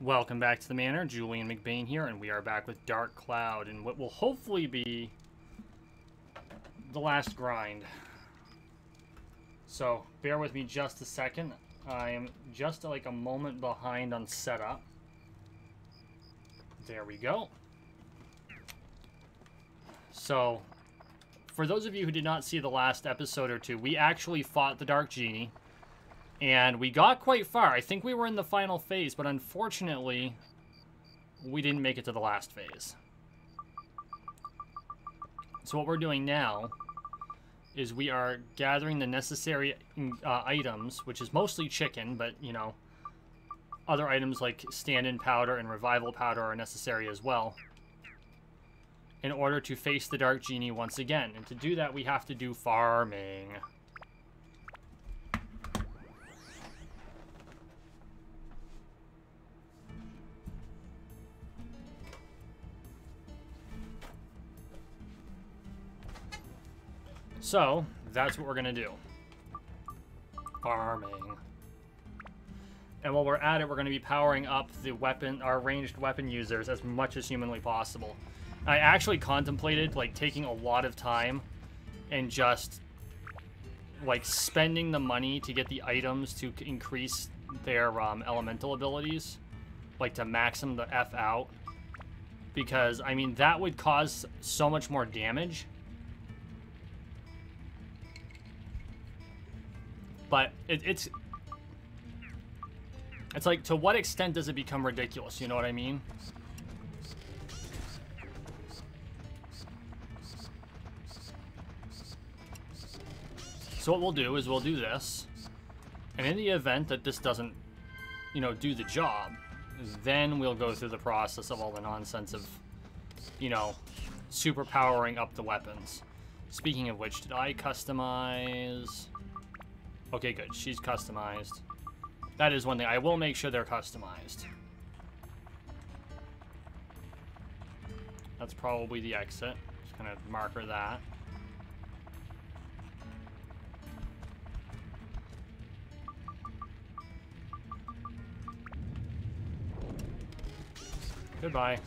Welcome back to the Manor. Julian McBain here, and we are back with Dark Cloud and what will hopefully be the last grind. So, bear with me just a second. I am just like a moment behind on setup. There we go. So, for those of you who did not see the last episode or two, we actually fought the Dark Genie. And we got quite far. I think we were in the final phase, but unfortunately, we didn't make it to the last phase. So what we're doing now is we are gathering the necessary items, which is mostly chicken, but, you know, other items like stand-in powder and revival powder are necessary as well, in order to face the Dark Genie once again. And to do that, we have to do farming. So, that's what we're going to do. Farming. And while we're at it, we're going to be powering up the weapon, our ranged weapon users as much as humanly possible. I actually contemplated, like, taking a lot of time and just, like, spending the money to get the items to increase their elemental abilities. Like, to max them the F out. Because, I mean, that would cause so much more damage. But it's like, to what extent does it become ridiculous? You know what I mean? So what we'll do is we'll do this. And in the event that this doesn't, you know, do the job, then we'll go through the process of all the nonsense of, you know, super powering up the weapons. Speaking of which, did I customize... Okay, good. She's customized. That is one thing. I will make sure they're customized. That's probably the exit. Just kind of marker that. Goodbye.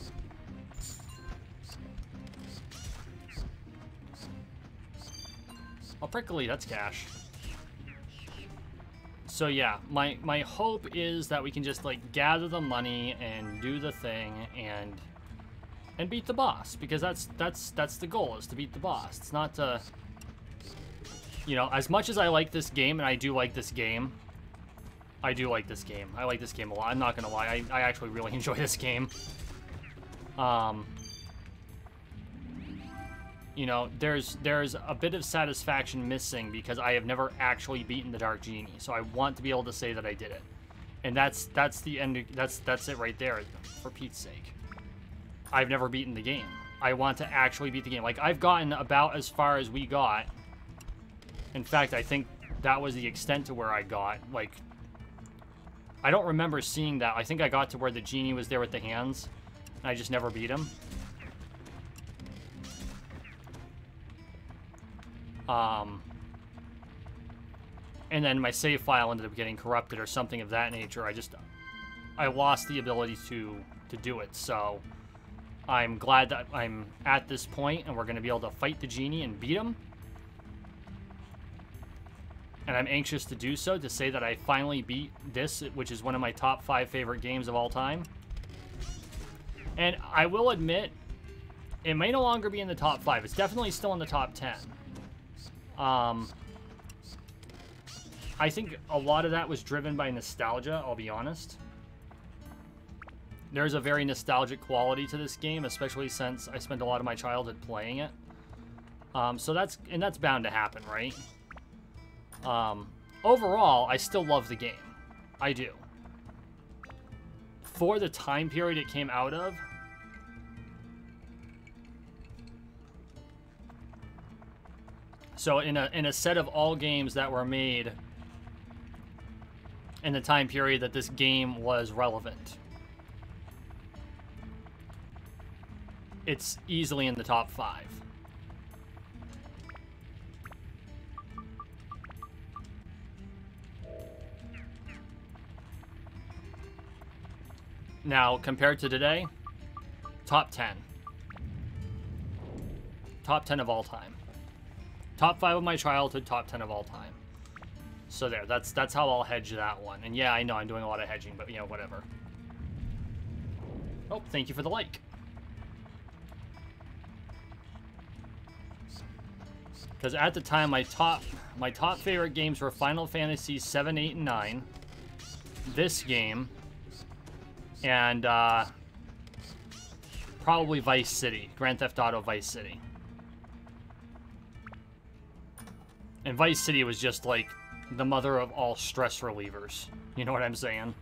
Oh, prickly. That's cash. So yeah, my hope is that we can just like gather the money and do the thing and beat the boss, because that's the goal, is to beat the boss. It's not to, you know, as much as I like this game, and I do like this game. I do like this game. I like this game a lot. I'm not gonna lie. I actually really enjoy this game. You know, there's a bit of satisfaction missing because I have never actually beaten the Dark Genie, so I want to be able to say that I did it, and that's the end. That's it right there. For Pete's sake, I've never beaten the game. I want to actually beat the game. Like, I've gotten about as far as we got. In fact, I think that was the extent to where I got. Like, I don't remember seeing that. I think I got to where the genie was there with the hands, and I just never beat him. And then my save file ended up getting corrupted or something of that nature. I lost the ability to do it. So I'm glad that I'm at this point and we're going to be able to fight the genie and beat him. And I'm anxious to do so, to say that I finally beat this, which is one of my top 5 favorite games of all time. And I will admit, it may no longer be in the top 5. It's definitely still in the top 10. I think a lot of that was driven by nostalgia, I'll be honest. There's a very nostalgic quality to this game, especially since I spent a lot of my childhood playing it. So that's bound to happen, right? Overall, I still love the game. I do. For the time period it came out of, so in a set of all games that were made in the time period that this game was relevant, it's easily in the top 5. Now, compared to today, top 10. Top 10 of all time. Top 5 of my childhood, top 10 of all time. So there, that's how I'll hedge that one. And yeah, I know I'm doing a lot of hedging, but you know, whatever. Oh, thank you for the like. Because at the time, my top favorite games were Final Fantasy 7, 8, and 9. This game. And probably Vice City. Grand Theft Auto Vice City. And Vice City was just like the mother of all stress relievers. You know what I'm saying?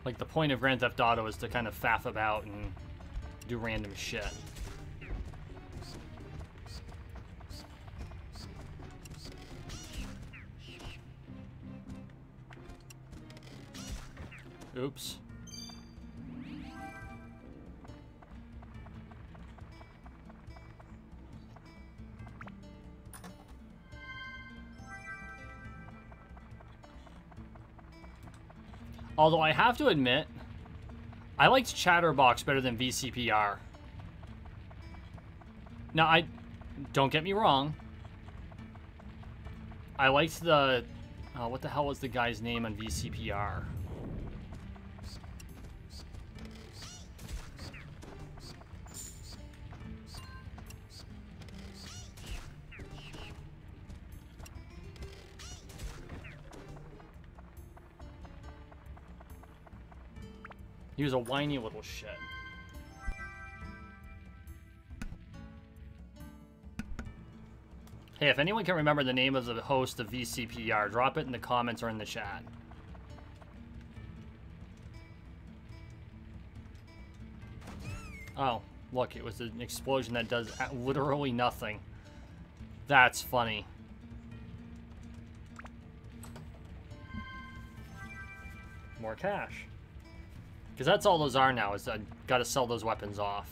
Like, the point of Grand Theft Auto is to kind of faff about and do random shit. Oops. Although I have to admit, I liked Chatterbox better than VCPR. Now, don't get me wrong. I liked the... Oh, what the hell was the guy's name on VCPR? He was a whiny little shit. Hey, if anyone can remember the name of the host of VCPR, drop it in the comments or in the chat. Oh, look, it was an explosion that does literally nothing. That's funny. More cash. Because that's all those are now, is I gotta sell those weapons off.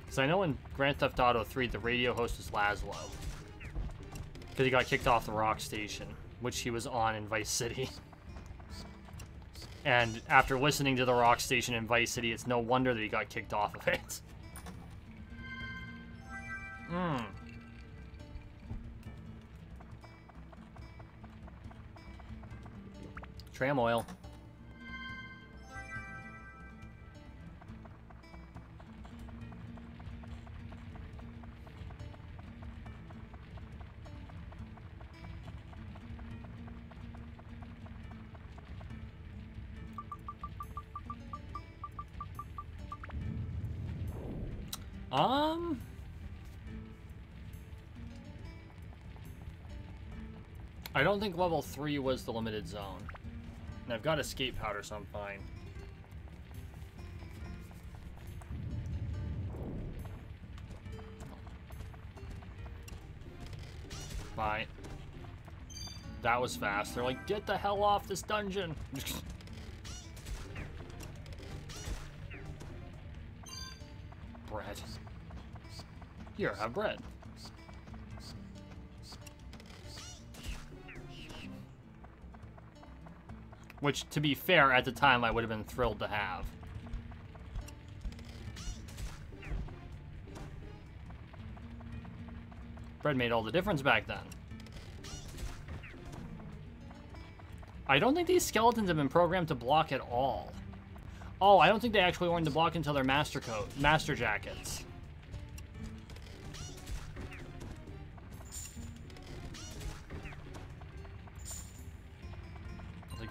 Because I know in Grand Theft Auto 3, the radio host was Laszlo. Because he got kicked off the rock station, which he was on in Vice City. And after listening to the rock station in Vice City, it's no wonder that he got kicked off of it. Tram oil. I don't think level 3 was the limited zone. And I've got escape powder, so I'm fine. Fine. That was fast. They're like, get the hell off this dungeon! Bread. Here, have bread. Which, to be fair, at the time I would have been thrilled to have. Bread made all the difference back then. I don't think these skeletons have been programmed to block at all. Oh, I don't think they actually learned to block until their master jackets.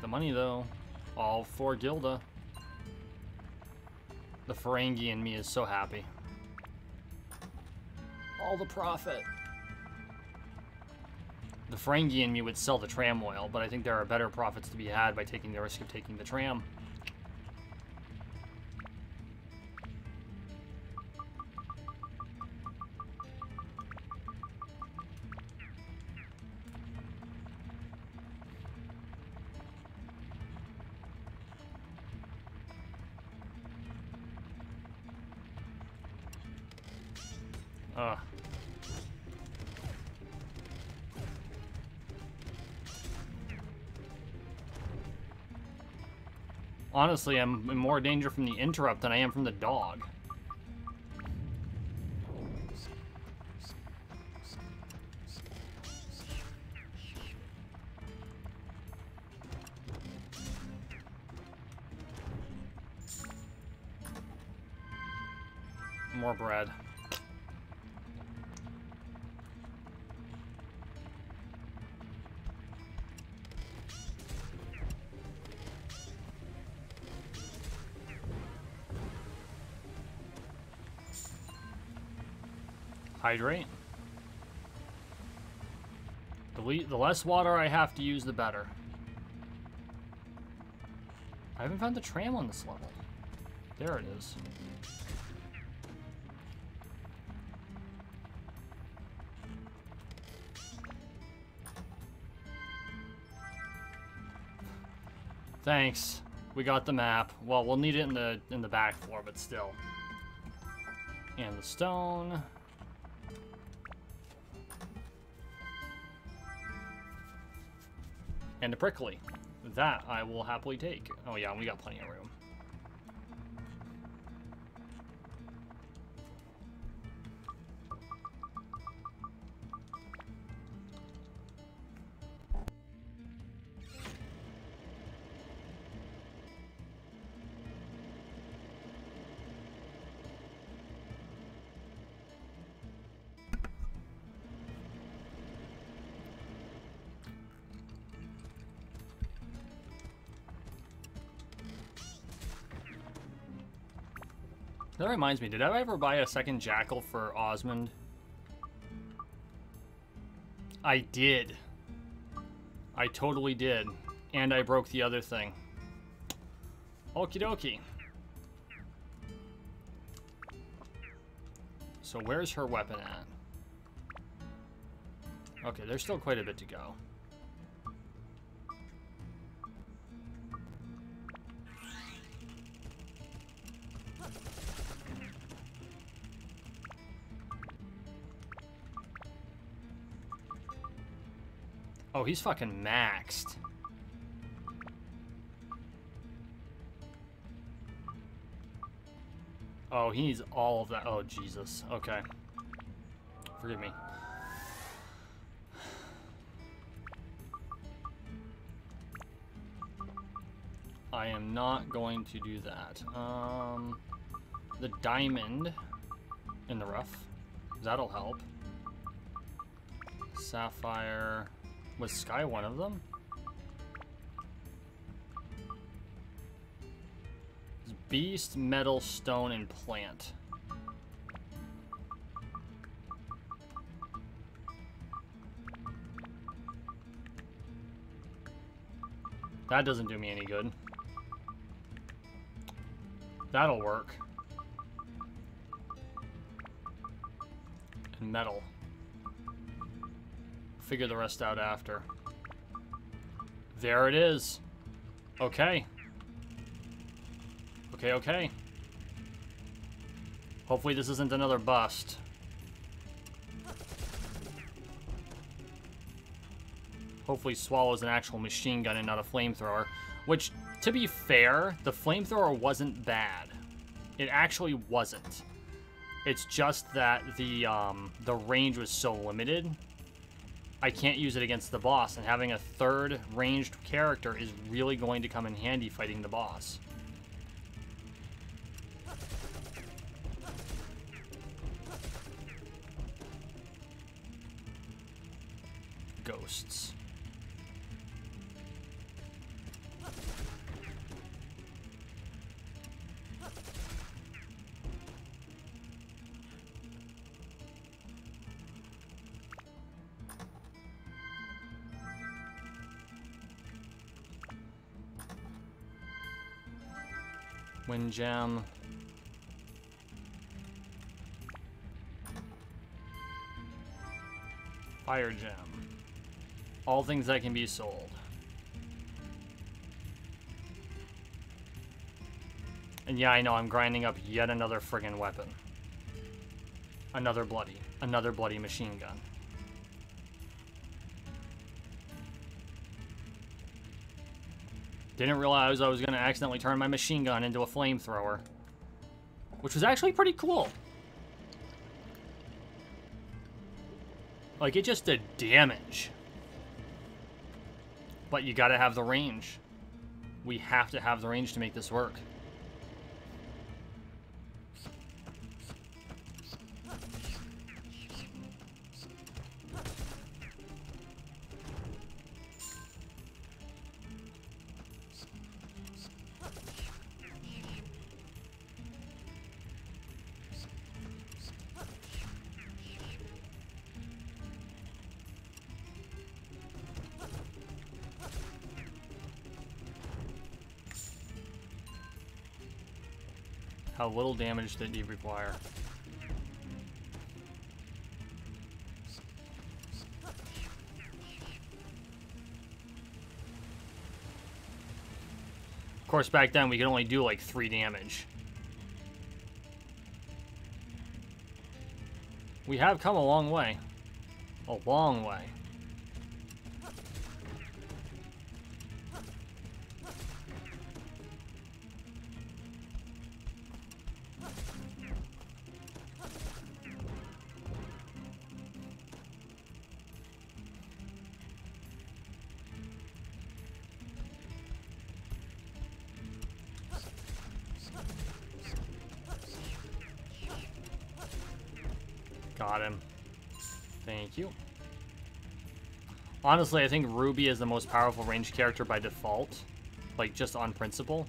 Money though, all for Gilda. The Ferengi in me is so happy. All the profit. The Ferengi in me would sell the tram oil, but I think there are better profits to be had by taking the risk of taking the tram. Ugh. Honestly, I'm in more danger from the interrupt than I am from the dog. More bread. Hydrate. The less water I have to use, the better. I haven't found the tram on this level. There it is. Thanks. We got the map. Well, we'll need it in the back floor, but still. And the stone. And the prickly. That I will happily take. Oh yeah, we got plenty of room. That reminds me, did I ever buy a second jackal for Osmond? I did. I totally did. And I broke the other thing. Okie dokie. So where's her weapon at? Okay, there's still quite a bit to go. Oh, he's fucking maxed. Oh, he needs all of that. Oh, Jesus. Okay. Forgive me. I am not going to do that. The diamond in the rough. That'll help. Sapphire. Was Sky one of them? Beast, metal, stone, and plant. That doesn't do me any good. That'll work. And metal. Figure the rest out after. There it is. Okay. Okay, okay. Hopefully this isn't another bust. Hopefully Swallow's an actual machine gun and not a flamethrower. Which, to be fair, the flamethrower wasn't bad. It actually wasn't. It's just that the range was so limited. I can't use it against the boss, and having a third ranged character is really going to come in handy fighting the boss. Ghosts. Wind gem. Fire gem. All things that can be sold. And yeah, I know I'm grinding up yet another friggin' weapon. Another bloody. another bloody machine gun. Didn't realize I was going to accidentally turn my machine gun into a flamethrower, which was actually pretty cool. Like, it just did damage. But you gotta have the range. We have to have the range to make this work. How little damage did he require? Of course, back then we could only do like 3 damage. We have come a long way. A long way. Got him. Thank you. Honestly, I think Ruby is the most powerful ranged character by default. Like, just on principle.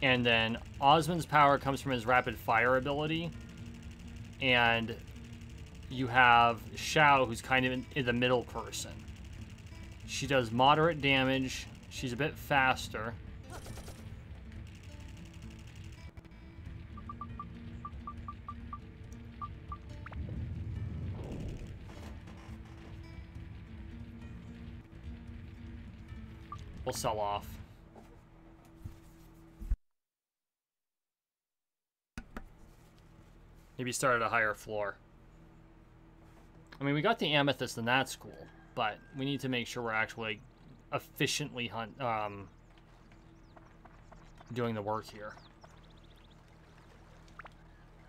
And then Osmond's power comes from his rapid fire ability. And you have Xiao, who's kind of in the middle person. She does moderate damage. She's a bit faster. We'll sell off. Maybe start at a higher floor. I mean, we got the amethyst and that's cool, but we need to make sure we're actually efficiently doing the work here.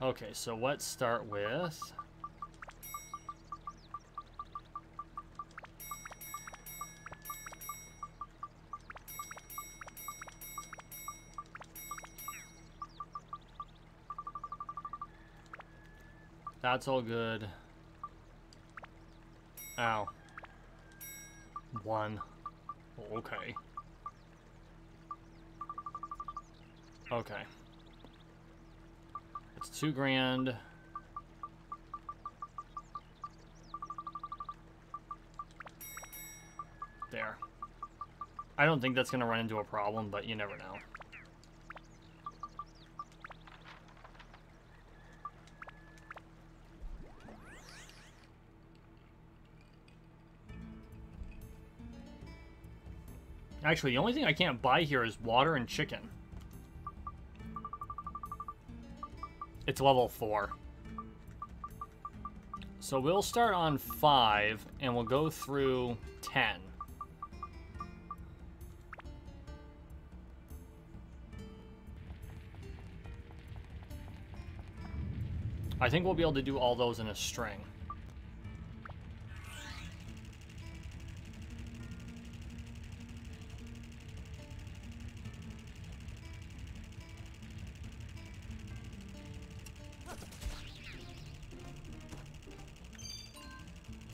Okay, so let's start with... That's all good. Ow. 1. Okay. Okay. It's 2 grand. There. I don't think that's going to run into a problem, but you never know. Actually, the only thing I can't buy here is water and chicken. It's level 4. So we'll start on 5, and we'll go through 10. I think we'll be able to do all those in a string.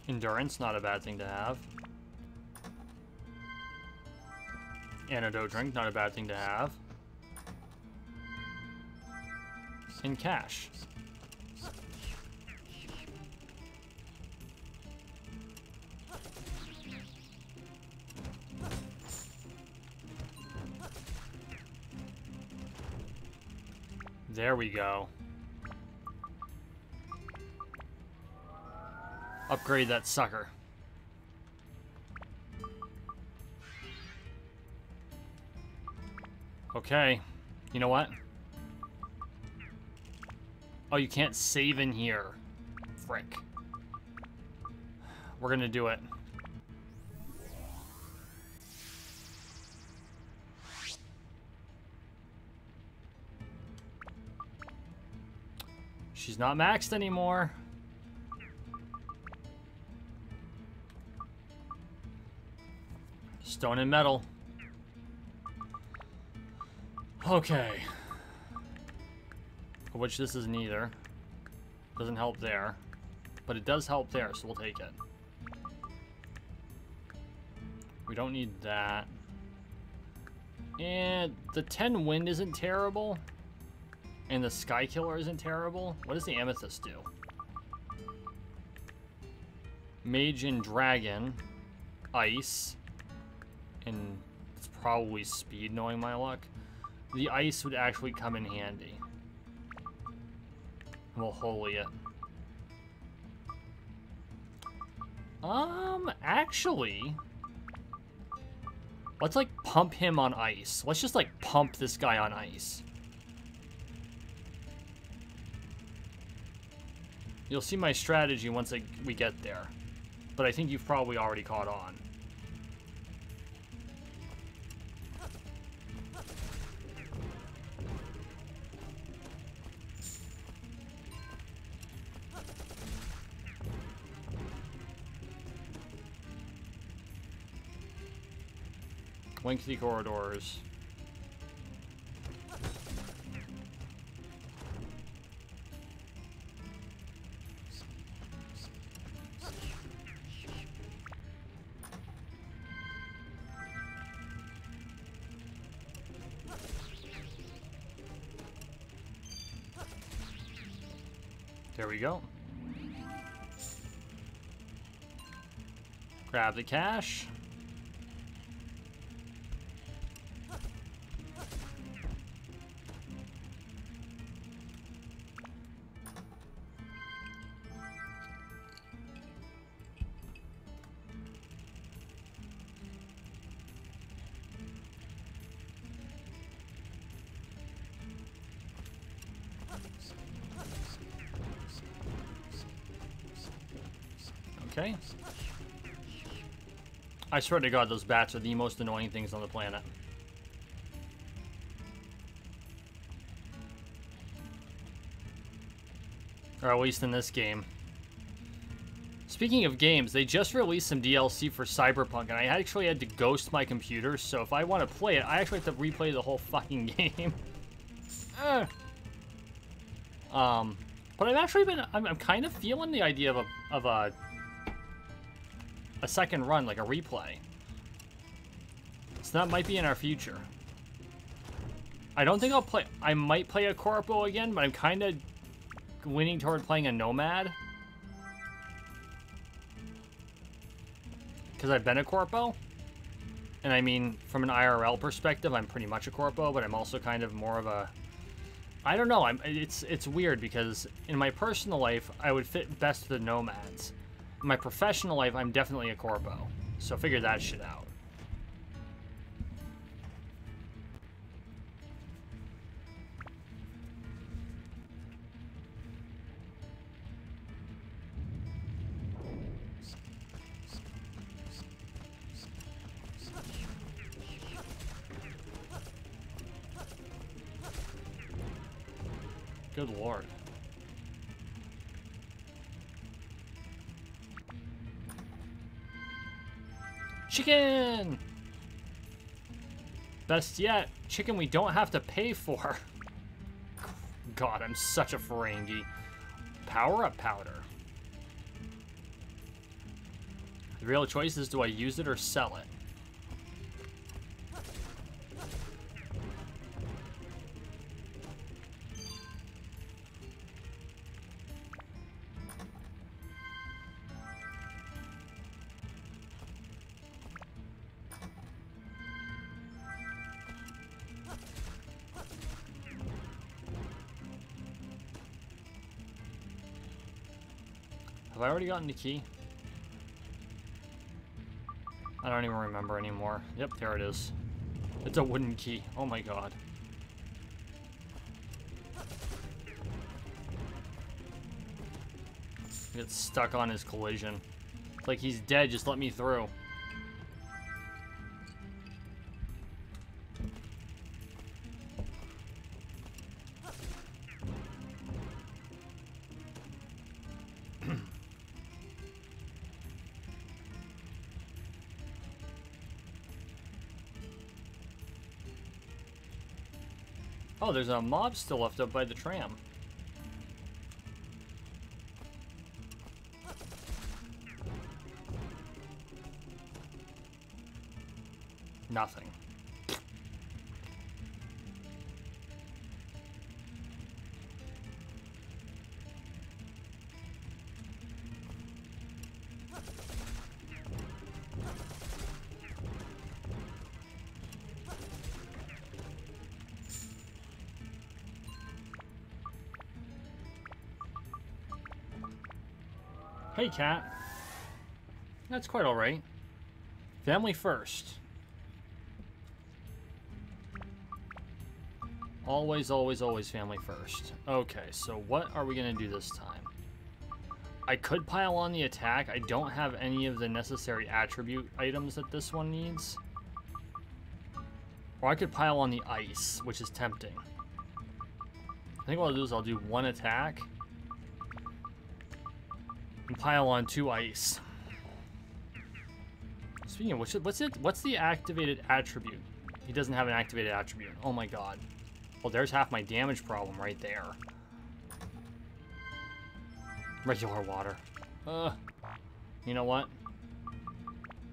Endurance, not a bad thing to have. Antidote drink, not a bad thing to have. And cash. There we go. Upgrade that sucker. Okay. You know what? Oh, you can't save in here. Frick. We're gonna do it. She's not maxed anymore. Stone and metal. Okay. Which this isn't either. Doesn't help there. But it does help there, so we'll take it. We don't need that. And the 10 wind isn't terrible. And the Sky Killer isn't terrible. What does the Amethyst do? Mage and Dragon. Ice. And it's probably speed, knowing my luck. The ice would actually come in handy. We'll holy it. Actually, let's like pump him on ice. Let's just like pump this guy on ice. You'll see my strategy once we get there. But I think you've probably already caught on. Lengthy corridors. There we go. Grab the cash. Okay. I swear to God, those bats are the most annoying things on the planet. Or at least in this game. Speaking of games, they just released some DLC for Cyberpunk, and I actually had to ghost my computer, so if I want to play it, I actually have to replay the whole fucking game. But I've actually been, I'm kind of feeling the idea of a second run, like a replay. So that might be in our future. I don't think I'll play, I might play a Corpo again, but I'm kind of leaning toward playing a Nomad. Because I've been a Corpo. And I mean, from an IRL perspective, I'm pretty much a Corpo, but I'm also kind of more of a, I don't know, it's weird because in my personal life, I would fit best with the Nomads. In my professional life, I'm definitely a Corpo. So figure that shit out. Good lord. Chicken! Best yet, chicken we don't have to pay for. God, I'm such a Ferengi. Power-up powder. The real choice is, do I use it or sell it? Have I already gotten the key? I don't even remember anymore. Yep, there it is. It's a wooden key. Oh my god. Get stuck on his collision. It's like he's dead, just let me through. Oh, there's a mob still left up by the tram. Nothing. Hey, cat. That's quite alright. Family first. Always, always, always family first. Okay, so what are we going to do this time? I could pile on the attack. I don't have any of the necessary attribute items that this one needs. Or I could pile on the ice, which is tempting. I think what I'll do is I'll do one attack and pile on 2 ice. Speaking of which, what's the activated attribute? He doesn't have an activated attribute. Oh my god. Well, there's half my damage problem right there. Regular water. You know what?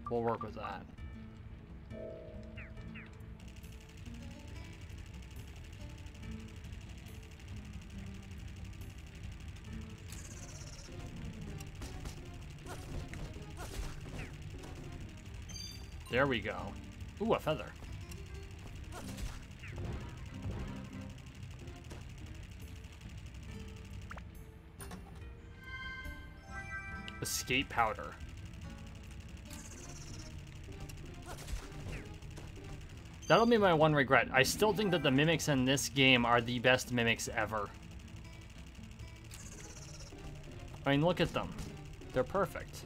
We'll work with that. There we go. Ooh, a feather. Escape powder. That'll be my one regret. I still think that the mimics in this game are the best mimics ever. I mean, look at them. They're perfect.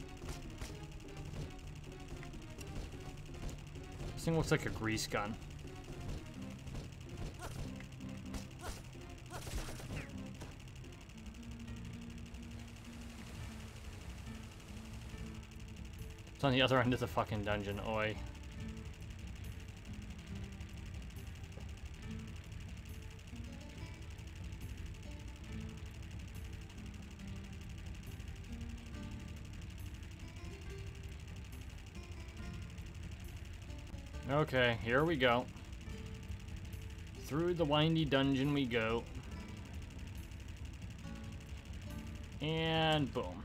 This thing looks like a grease gun. It's on the other end of the fucking dungeon, oi. Okay, here we go. Through the windy dungeon we go. And boom.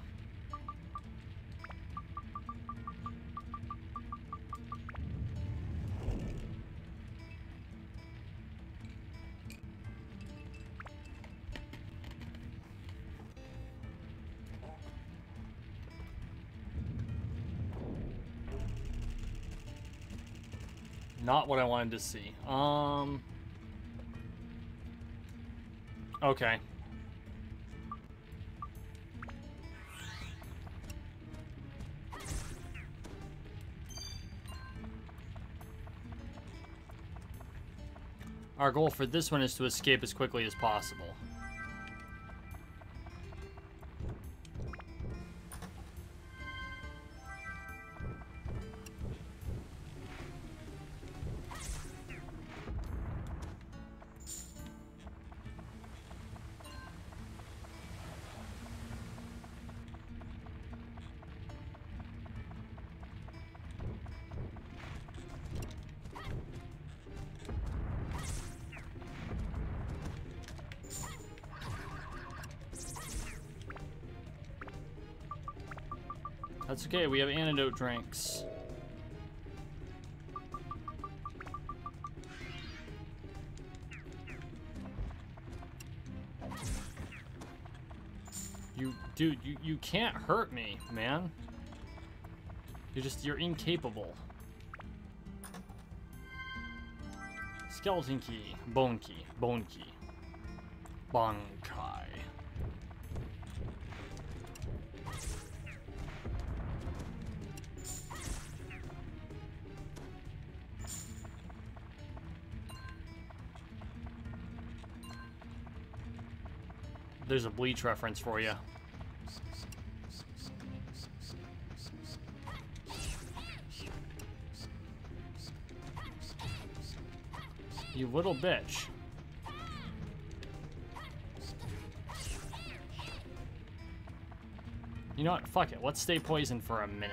Not what I wanted to see. Okay. Our goal for this one is to escape as quickly as possible. That's okay, we have antidote drinks. Dude, you can't hurt me, man. You're incapable. Skeleton key, bone key, bone key. Bankai. There's a Bleach reference for you. You little bitch. You know what? Fuck it. Let's stay poisoned for a minute.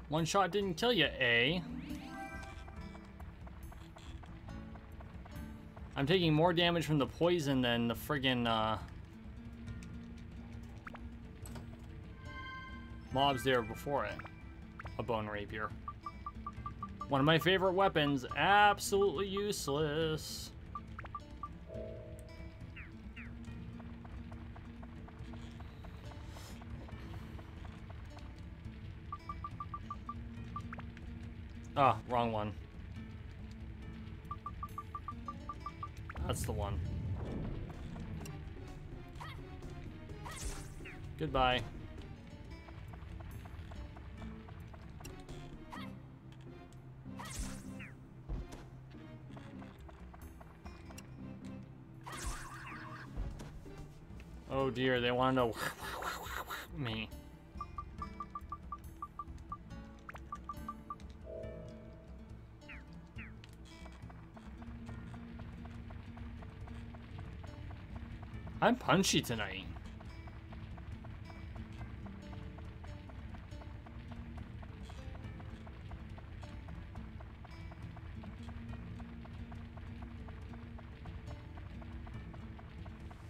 One shot didn't kill you, eh? I'm taking more damage from the poison than the friggin' mobs there before it. A bone rapier. One of my favorite weapons, absolutely useless. Ah, wrong one. That's the one. Goodbye. Oh dear, they want to know me. I'm punchy tonight.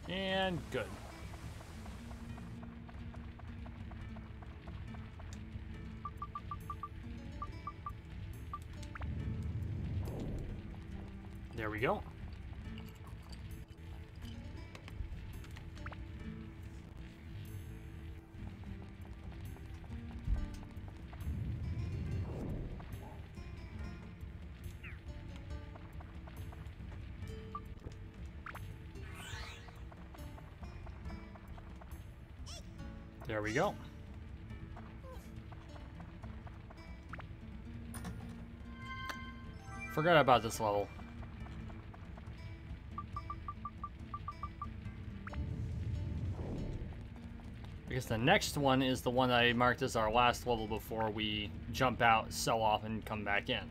And good. There we go. There we go. Forgot about this level. I guess the next one is the one that I marked as our last level before we jump out, sell off, and come back in.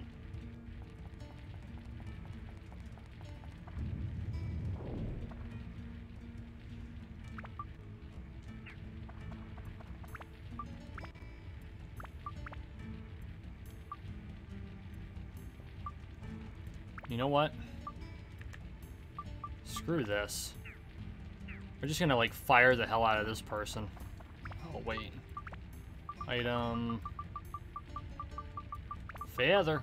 You know what? Screw this. We're just gonna, like, fire the hell out of this person. Oh, wait. Item. Feather.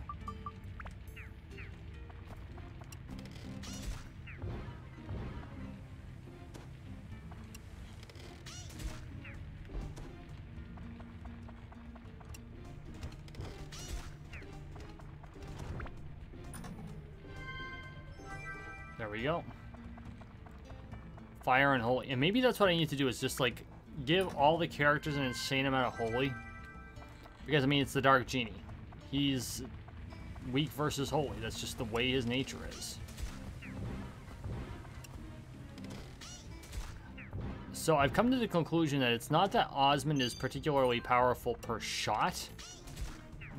There we go. Fire and holy. And maybe that's what I need to do is just, like, give all the characters an insane amount of holy. Because, I mean, it's the Dark Genie. He's weak versus holy. That's just the way his nature is. So I've come to the conclusion that it's not that Osmond is particularly powerful per shot,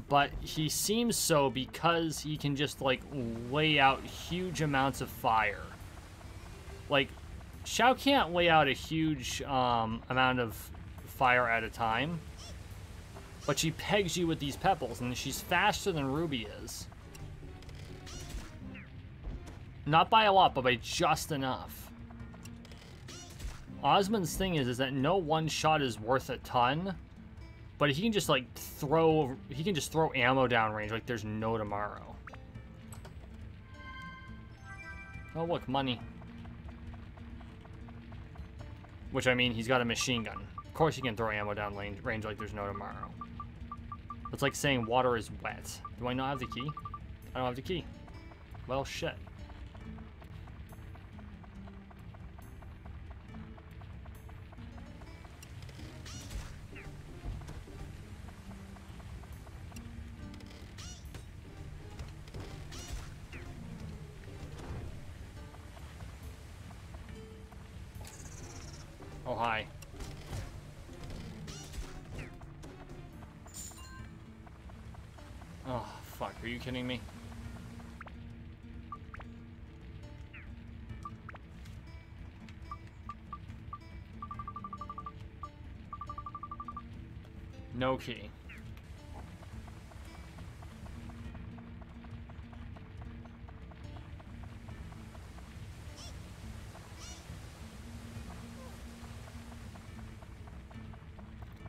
but he seems so because he can just, like, lay out huge amounts of fire. Like, Xiao can't lay out a huge amount of fire at a time, but she pegs you with these pebbles, and she's faster than Ruby is. Not by a lot, but by just enough. Osmond's thing is that no one shot is worth a ton, but he can just, like, throw ammo down range like there's no tomorrow. Oh, look, money. Which, I mean, he's got a machine gun. Of course he can throw ammo down range like there's no tomorrow. It's like saying water is wet. Do I not have the key? I don't have the key. Well, shit. Oh, hi. Oh, fuck. Are you kidding me? No key.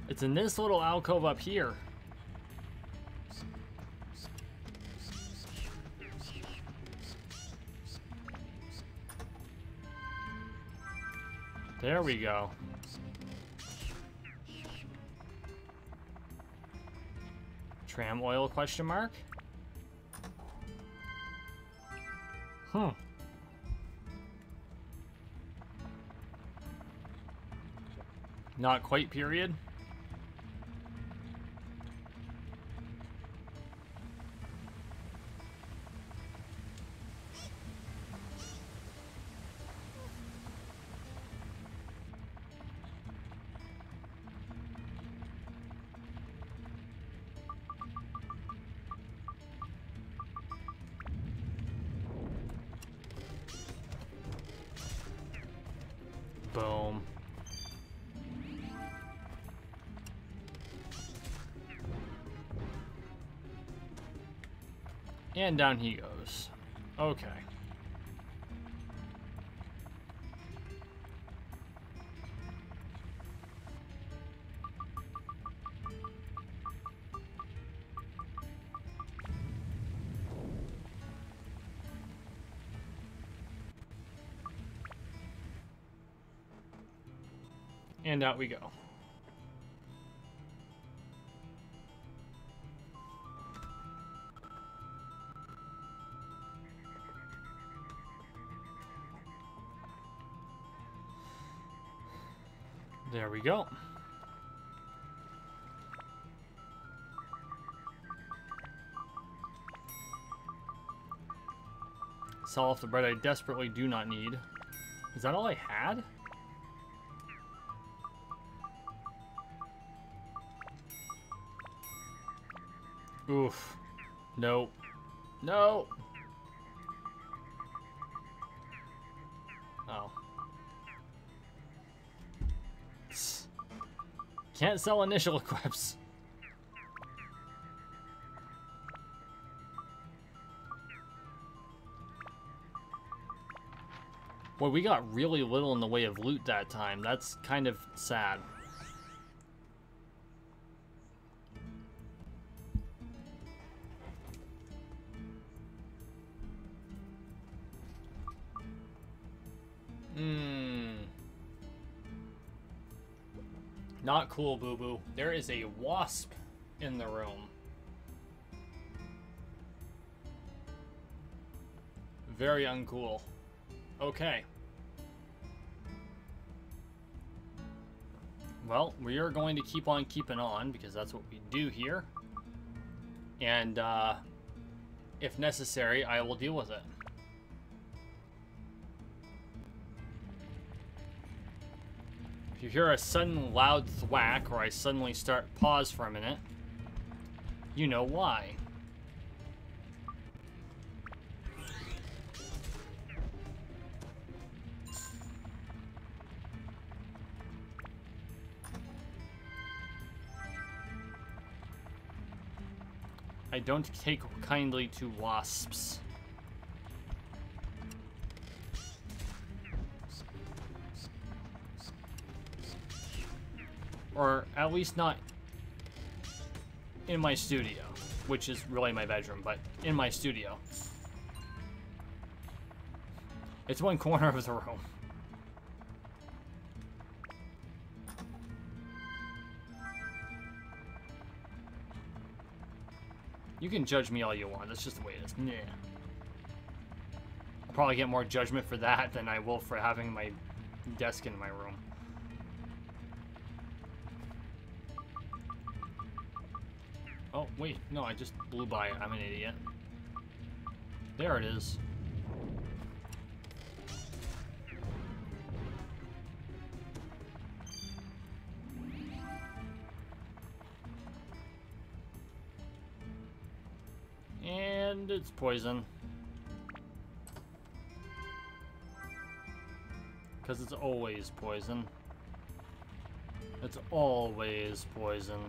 It's in this little alcove up here. There we go. Tram oil question mark? Hmm. Not quite period. Boom. And down he goes. Okay. And out we go. There we go. Sell off the bread I desperately do not need. Is that all I had? Oof. Nope. No. Oh. Can't sell initial equips. Boy, we got really little in the way of loot that time. That's kind of sad. Not cool, boo-boo. There is a wasp in the room. Very uncool. Okay. Well, we are going to keep on keeping on because that's what we do here. And if necessary, I will deal with it. If you hear a sudden loud thwack or I suddenly pause for a minute, you know why. I don't take kindly to wasps. Or at least not in my studio, which is really my bedroom, but in my studio. It's one corner of the room. You can judge me all you want. That's just the way it is. Nah. I'll probably get more judgment for that than I will for having my desk in my room. Oh, wait. No, I just blew by it. I'm an idiot. There it is. And it's poison. Because it's always poison. It's always poison.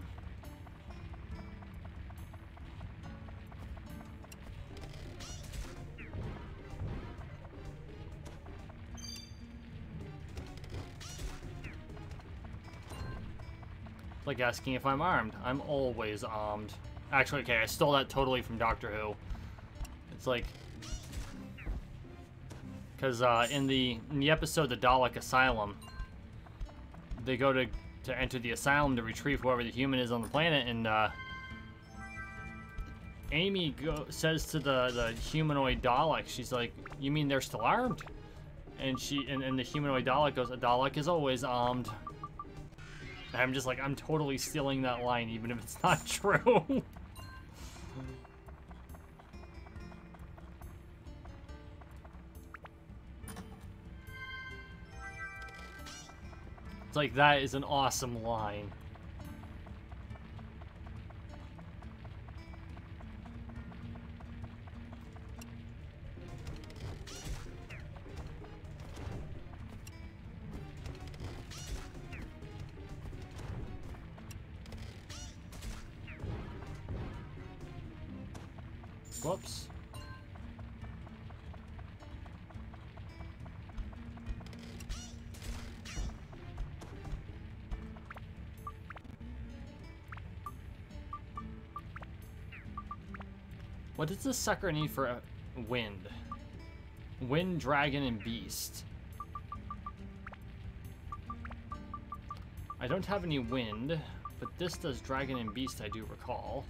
It's like asking if I'm armed. I'm always armed. Actually, okay, I stole that totally from Doctor Who. It's like... Because in the episode The Dalek Asylum, they go to enter the asylum to retrieve whoever the human is on the planet, and Amy says to the humanoid Dalek, she's like, "You mean they're still armed?" And the humanoid Dalek goes, "A Dalek is always armed." And I'm just like, I'm totally stealing that line, even if it's not true. It's like, that is an awesome line. Whoops. What does this sucker need for a wind? Wind, dragon, and beast. I don't have any wind, but this does dragon and beast, I do recall.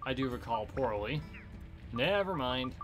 I do recall poorly. Never mind.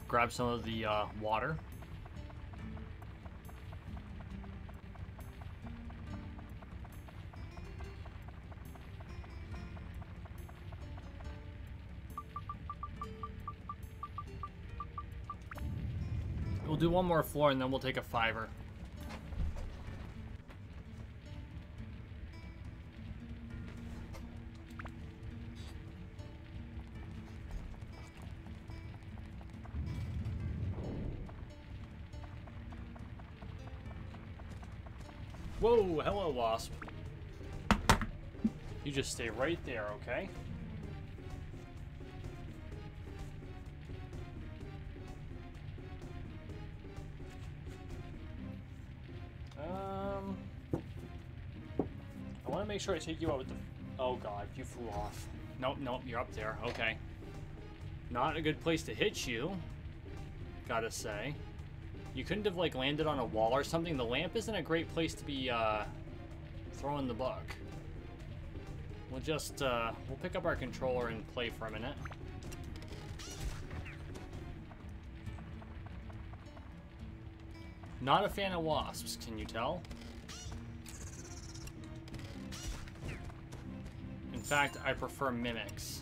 Grab some of the water. We'll do one more floor and then we'll take a $5. Whoa, hello, Wasp. You just stay right there, okay? I want to make sure I take you out with the... Oh god, you flew off. Nope, nope, you're up there, okay. Not a good place to hit you, gotta say. You couldn't have, like, landed on a wall or something. The lamp isn't a great place to be, throwing the book. We'll just, we'll pick up our controller and play for a minute. Not a fan of wasps, can you tell? In fact, I prefer mimics.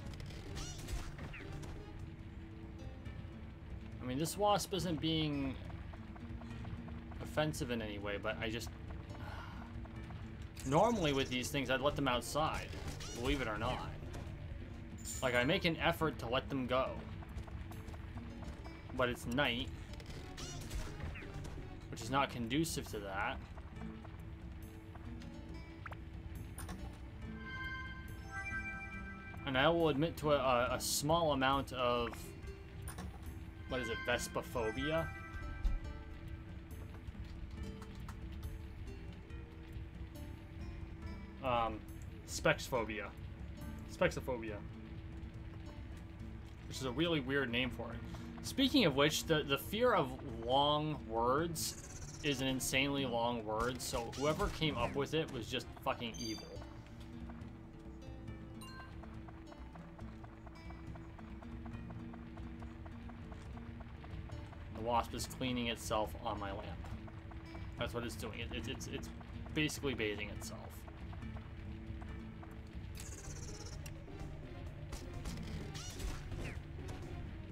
I mean, this wasp isn't being offensive in any way, but I just... Normally with these things, I'd let them outside, believe it or not. Like, I make an effort to let them go. But it's night. which is not conducive to that. And I will admit to a small amount of, what is it, Vespophobia? Spexphobia. Spexophobia. Which is a really weird name for it. Speaking of which, the fear of long words is an insanely long word, so whoever came up with it was just fucking evil. The wasp is cleaning itself on my lamp. That's what it's doing. It's basically bathing itself.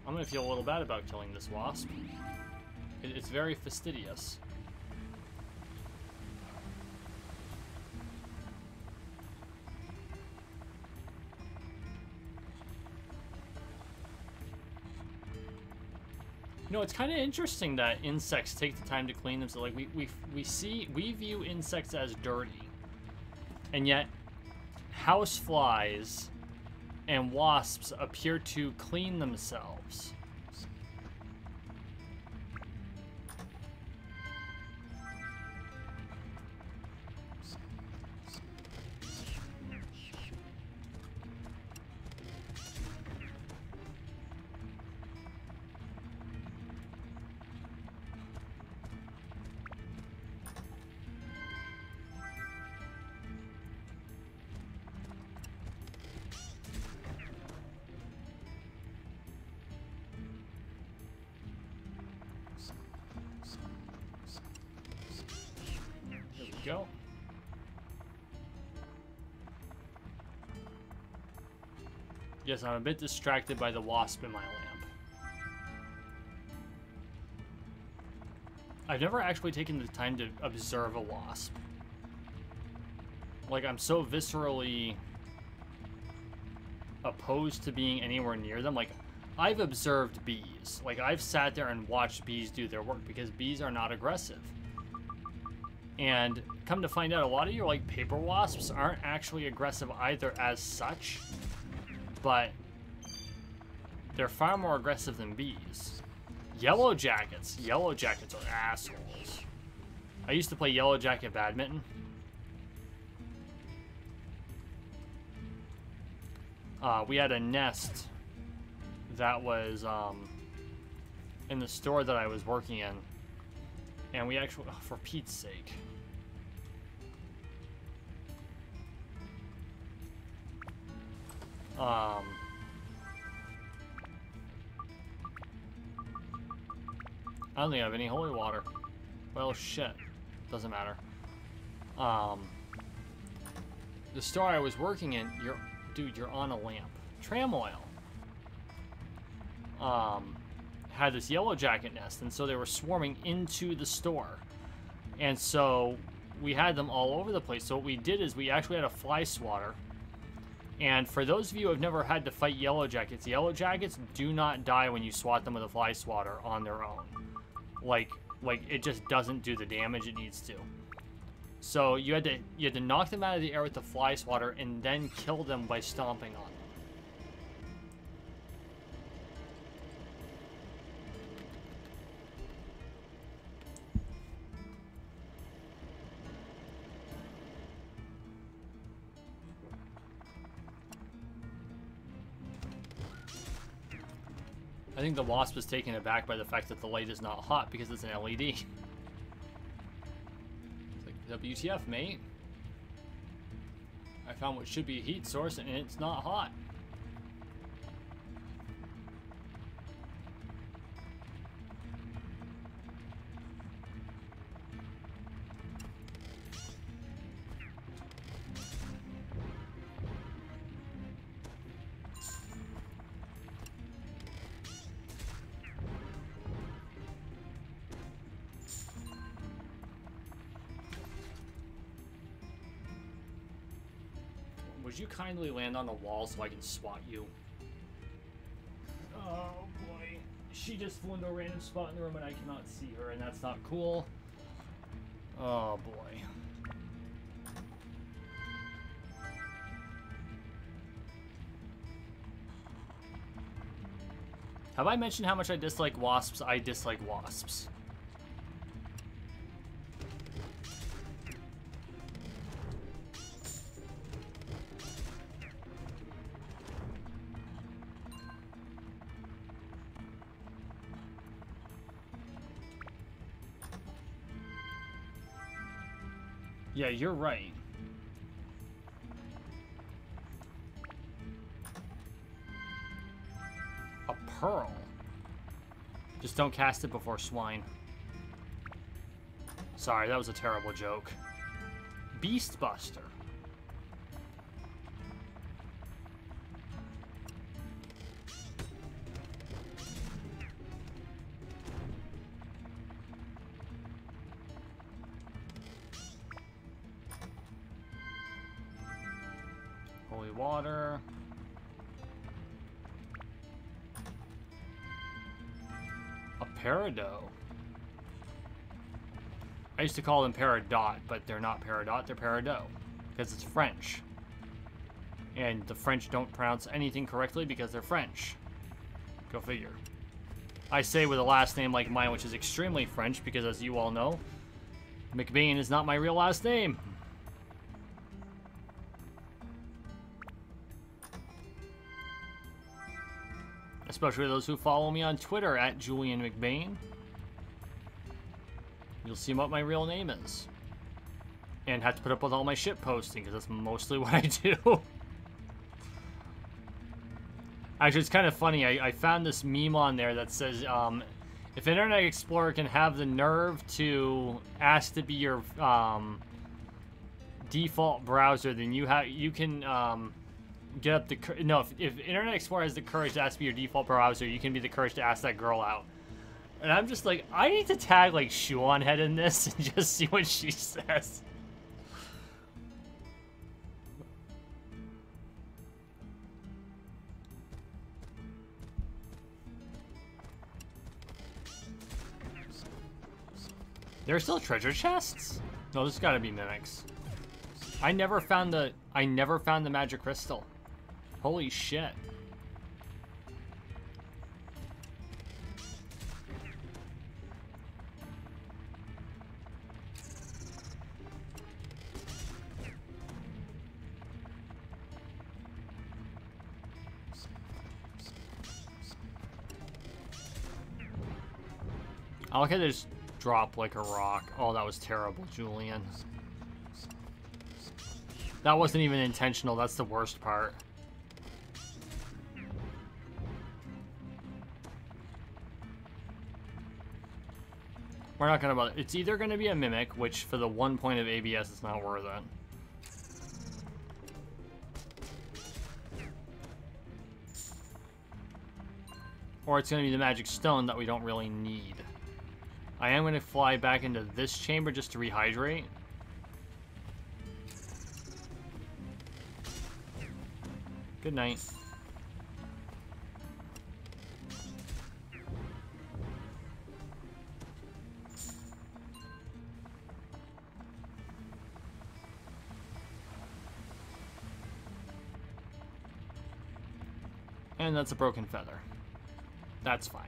I'm gonna feel a little bad about killing this wasp. It's very fastidious. You know, it's kind of interesting that insects take the time to clean themselves. Like we view insects as dirty, and yet house flies and wasps appear to clean themselves. Go. Yes, I'm a bit distracted by the wasp in my lamp. I've never actually taken the time to observe a wasp. Like, I'm so viscerally opposed to being anywhere near them. Like, I've observed bees. Like, I've sat there and watched bees do their work because bees are not aggressive. And come to find out, a lot of your like paper wasps aren't actually aggressive either as such, but they're far more aggressive than bees. Yellow jackets are assholes. I used to play yellow jacket badminton. We had a nest that was in the store that I was working in, and we actually, oh, for Pete's sake. I don't think I have any holy water. Well, shit. Doesn't matter. The store I was working in, you're on a lamp. Tram oil. Had this yellow jacket nest, and so they were swarming into the store. And so we had them all over the place. So what we did is we actually had a fly swatter. And for those of you who have never had to fight yellow jackets do not die when you swat them with a fly swatter on their own. Like it just doesn't do the damage it needs to. So you had to knock them out of the air with the fly swatter and then kill them by stomping on them. I think the wasp is taken aback by the fact that the light is not hot because it's an LED. It's like, WTF, mate? I found what should be a heat source and it's not hot. Would you kindly land on the wall so I can swat you? Oh boy. She just flew into a random spot in the room and I cannot see her, and that's not cool. Oh boy. Have I mentioned how much I dislike wasps? I dislike wasps. Yeah, you're right. A pearl. Just don't cast it before swine. Sorry, that was a terrible joke. Beastbuster. Holy water. A peridot. I used to call them peridot, but they're not peridot, they're peridot. Because it's French. And the French don't pronounce anything correctly because they're French. Go figure. I say with a last name like mine, which is extremely French, because as you all know, McBain is not my real last name. Especially those who follow me on Twitter at Julian McBain. You'll see what my real name is. And have to put up with all my shit posting, because that's mostly what I do. Actually, it's kind of funny. I found this meme on there that says, if Internet Explorer can have the nerve to ask to be your default browser, then you can get up the... No, if Internet Explorer has the courage to ask to be your default browser, you can be the courage to ask that girl out. And I'm just like, I need to tag, like, Shoe-on-Head in this and just see what she says. There are still treasure chests? No, there's gotta be mimics. I never found the magic crystal. Holy shit. I like how they just drop like a rock. Oh, that was terrible, Julian. That wasn't even intentional. That's the worst part. We're not gonna bother. It's either gonna be a mimic, which for the 1 point of ABS, it's not worth it. Or it's gonna be the magic stone that we don't really need. I am gonna fly back into this chamber just to rehydrate. Good night. And that's a broken feather. That's fine.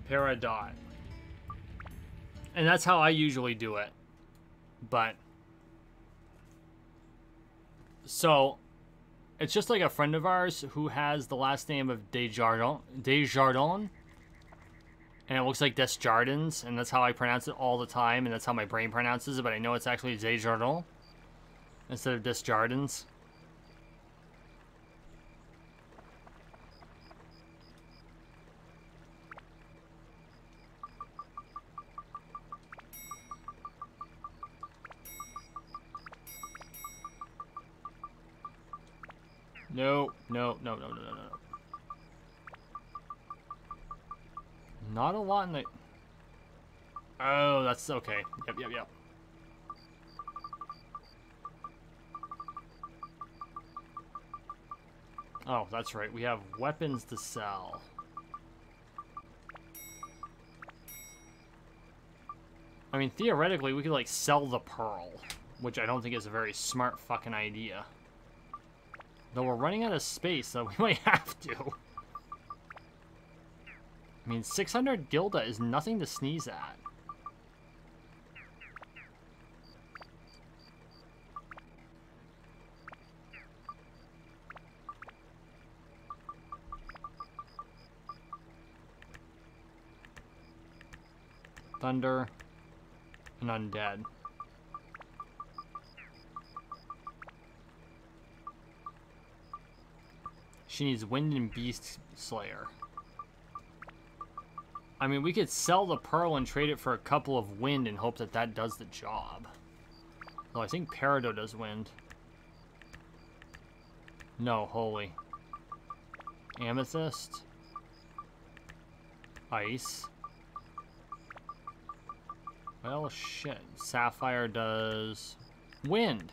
Peridot. And that's how I usually do it. But so it's just like a friend of ours who has the last name of Desjardins, and it looks like Desjardins, and that's how I pronounce it all the time, and that's how my brain pronounces it, but I know it's actually Desjardins instead of Desjardins. No, no, no, no, no, no, no. Not a lot in the... Oh, that's okay. Yep, yep, yep. Oh, that's right. We have weapons to sell. I mean, theoretically, we could, like, sell the pearl, which I don't think is a very smart fucking idea. Though we're running out of space, so we might have to. I mean, 600 Gilda is nothing to sneeze at. Thunder and undead. She needs wind and beast slayer. I mean, we could sell the pearl and trade it for a couple of wind and hope that that does the job. Though I think Peridot does wind. No, holy. Amethyst. Ice. Well, shit. Sapphire does wind.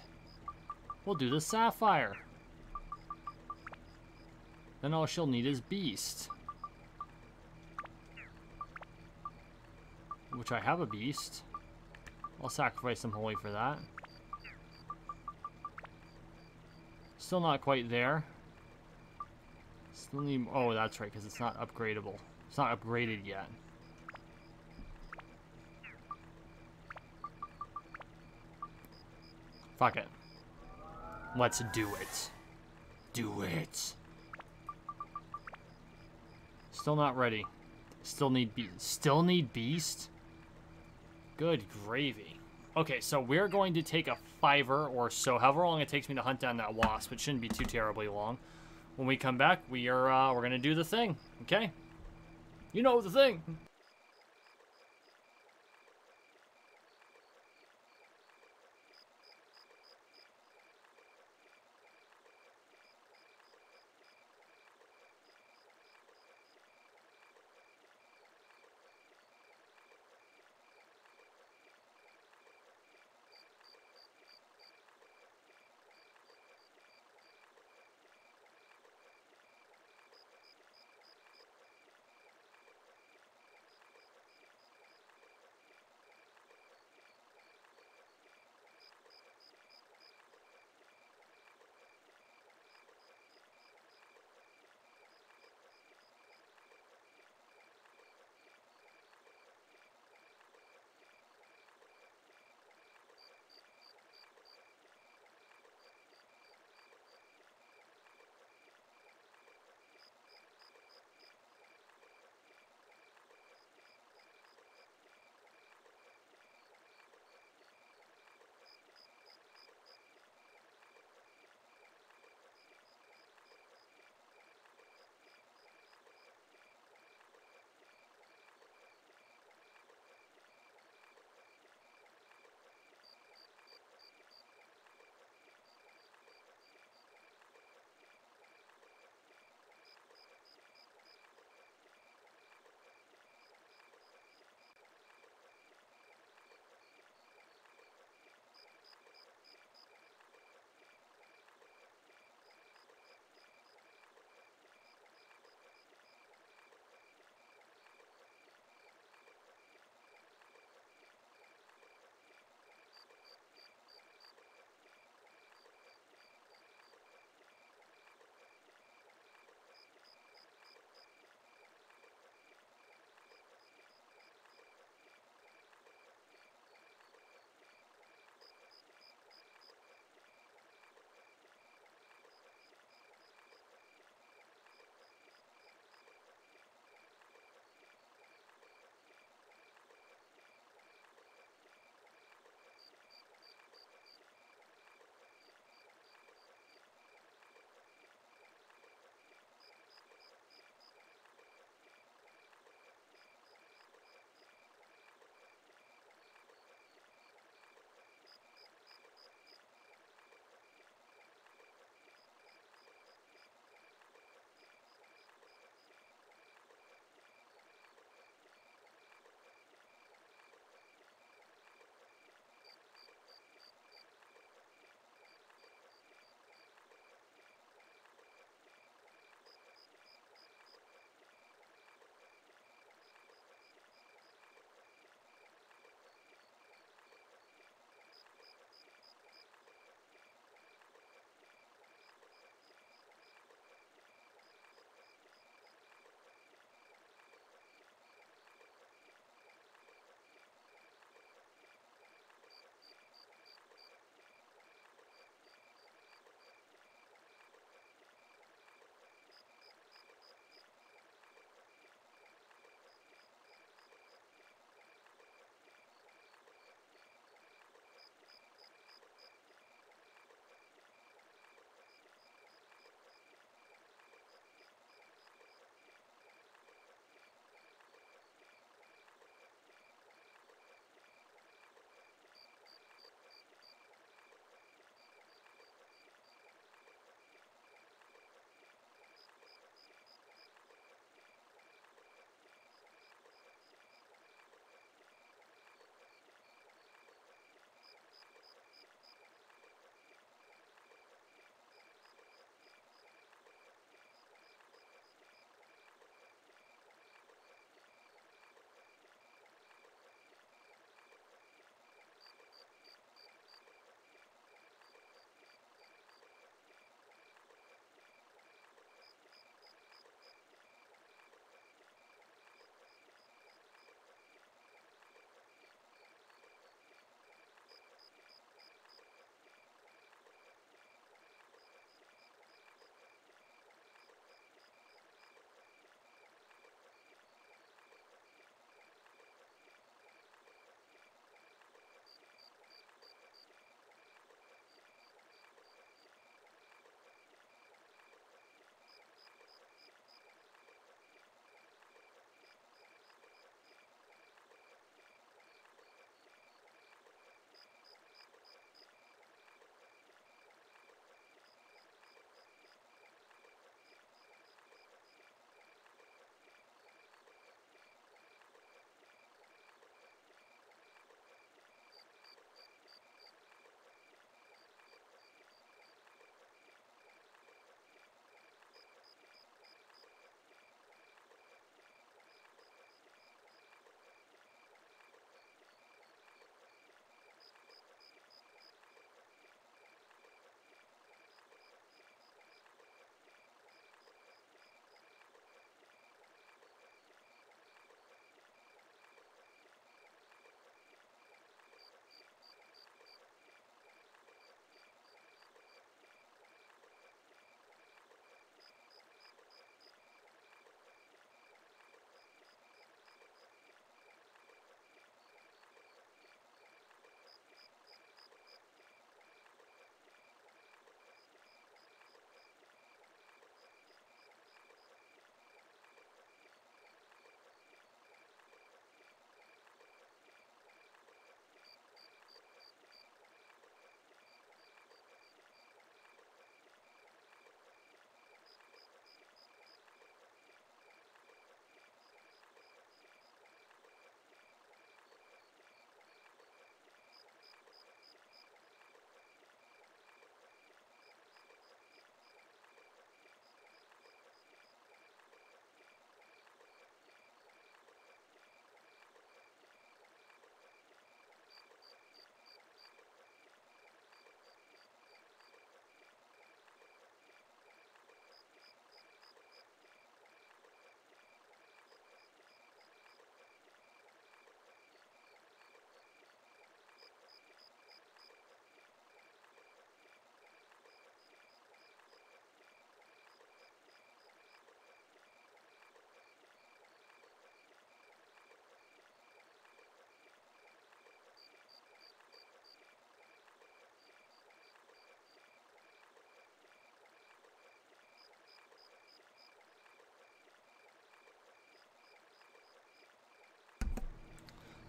We'll do the sapphire. Then all she'll need is beast. Which I have a beast. I'll sacrifice some holy for that. Still not quite there. Still need... Oh, that's right, because it's not upgradable. It's not upgraded yet. Fuck it. Let's do it. Do it. Still not ready. Still need beast. Still need beast? Good gravy. Okay, so we're going to take a 5 or so, however long it takes me to hunt down that wasp. It shouldn't be too terribly long. When we come back, we're gonna do the thing. Okay? You know the thing.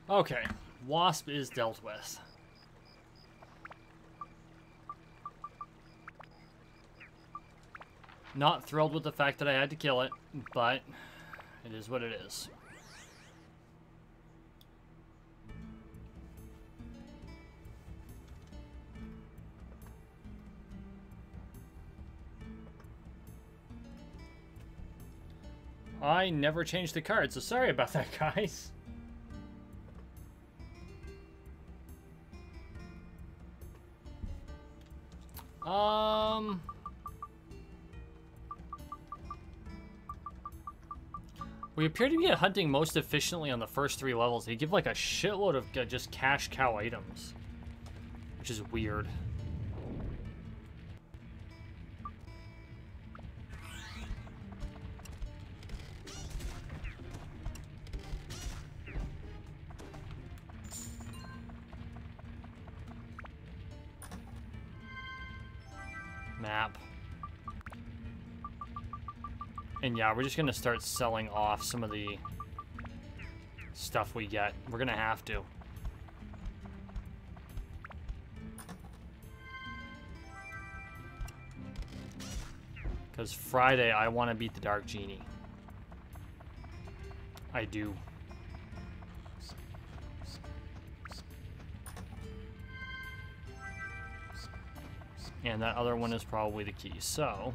Okay, Wasp is dealt with. Not thrilled with the fact that I had to kill it, but it is what it is. I never changed the card, so sorry about that, guys. We appear to be hunting most efficiently on the first 3 levels. They give like a shitload of just cash cow items, which is weird. Map. And yeah, we're just gonna start selling off some of the stuff we get. We're gonna have to. Because Friday, I want to beat the Dark Genie. I do. And that other one is probably the key, so...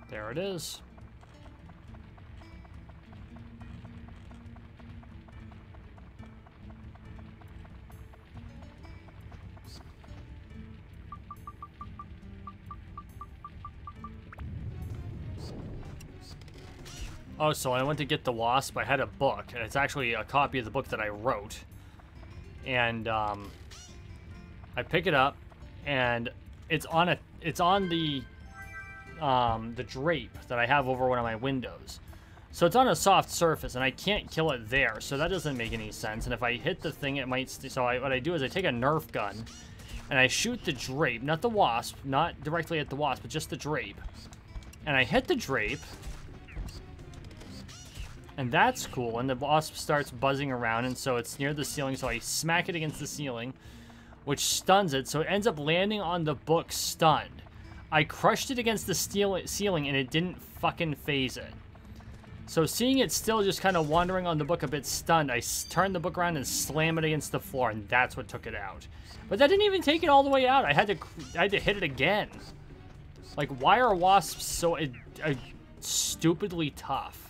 There it is. Oh, so I went to get the Wasp. I had a book, and it's actually a copy of the book that I wrote. And I pick it up, and it's on the drape that I have over one of my windows. So it's on a soft surface, and I can't kill it there, so that doesn't make any sense. And if I hit the thing, it might... what I do is I take a Nerf gun, and I shoot the drape, not the Wasp, not directly at the Wasp, but just the drape. And I hit the drape, and that's cool, and the Wasp starts buzzing around, and so it's near the ceiling, so I smack it against the ceiling, which stuns it, so it ends up landing on the book stunned. I crushed it against the ceiling, and it didn't fucking phase it. So seeing it still just kind of wandering on the book a bit stunned, I turned the book around and slam it against the floor, and that's what took it out. But that didn't even take it all the way out. I had to hit it again. Like, why are Wasps so stupidly tough?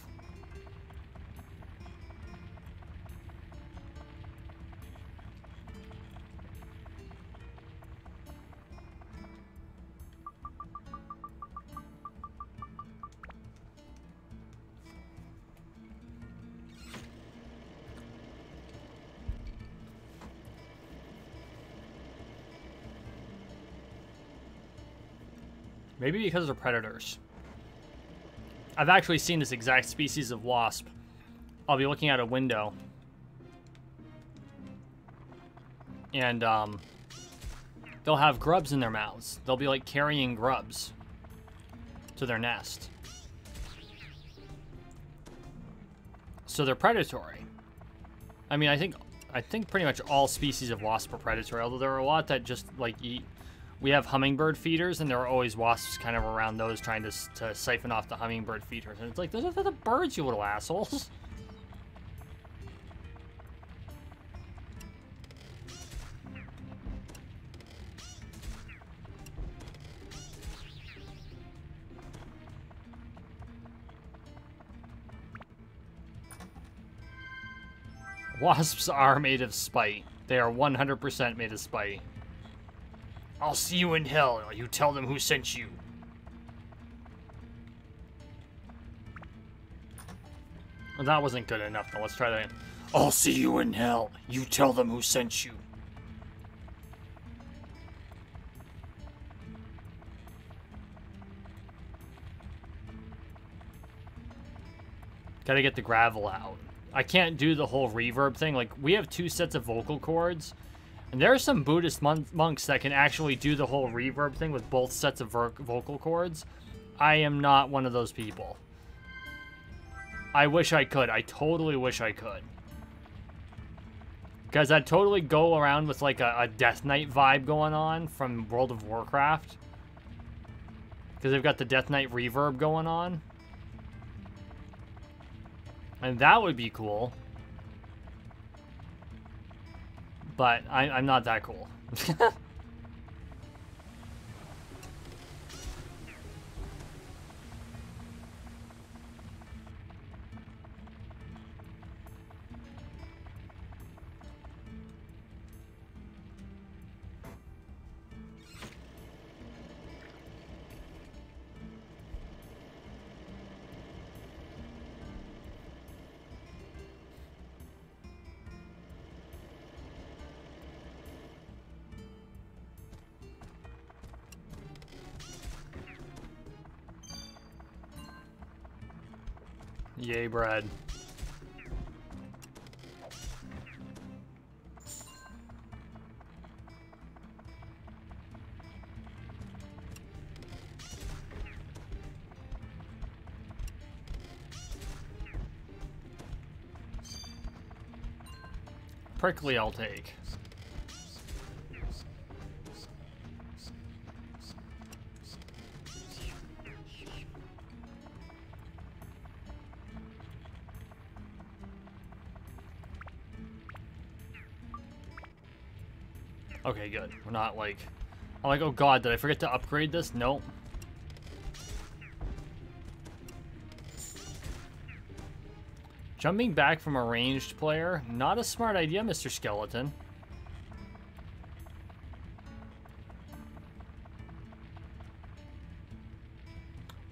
Maybe because they're predators. I've actually seen this exact species of wasp. I'll be looking out a window. And, they'll have grubs in their mouths. They'll be, like, carrying grubs to their nest. So they're predatory. I mean, I think pretty much all species of wasp are predatory, although there are a lot that just, like, eat. We have hummingbird feeders, and there are always wasps kind of around those trying to siphon off the hummingbird feeders. And it's like, those are the birds, you little assholes. Wasps are made of spite. They are 100% made of spite. I'll see you in hell. You tell them who sent you. Well, that wasn't good enough, though. Let's try that again. I'll see you in hell. You tell them who sent you. Gotta get the gravel out. I can't do the whole reverb thing. Like, we have 2 sets of vocal cords. And there are some Buddhist monks that can actually do the whole reverb thing with both sets of vocal cords. I am not one of those people. I wish I could. I totally wish I could. Because I'd totally go around with like a Death Knight vibe going on from World of Warcraft. Because they've got the Death Knight reverb going on. And that would be cool. But I'm not that cool. Yay, bread. Prickly I'll take. Okay, good. We're not like... I'm like, oh god, did I forget to upgrade this? Nope. Jumping back from a ranged player? Not a smart idea, Mr. Skeleton.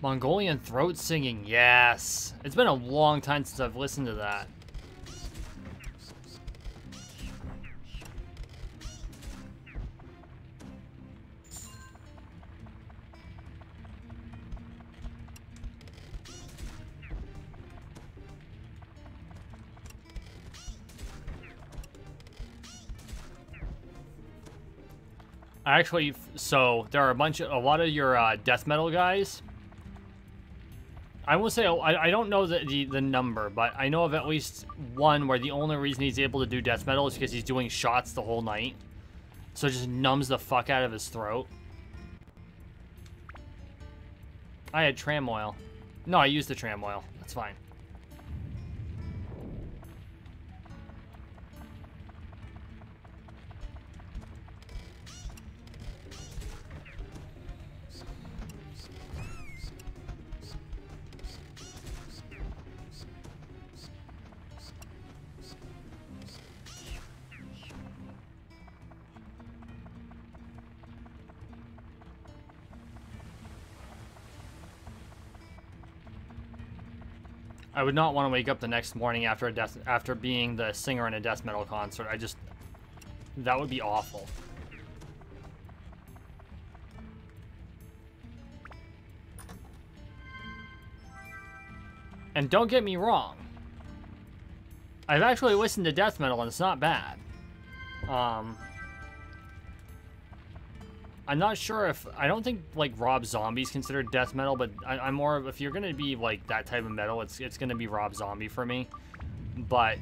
Mongolian throat singing, yes. It's been a long time since I've listened to that. Actually, so there are a lot of your death metal guys. I won't say, I don't know the number, but I know of at least one where the only reason he's able to do death metal is because he's doing shots the whole night. So it just numbs the fuck out of his throat. I had tram oil. No, I used the tram oil. That's fine. I would not want to wake up the next morning after being the singer in a death metal concert. That would be awful. And don't get me wrong, I've actually listened to death metal and it's not bad. I'm not sure if... I don't think, like, Rob Zombie's considered death metal, but I'm more of... If you're going to be, like, that type of metal, it's going to be Rob Zombie for me. But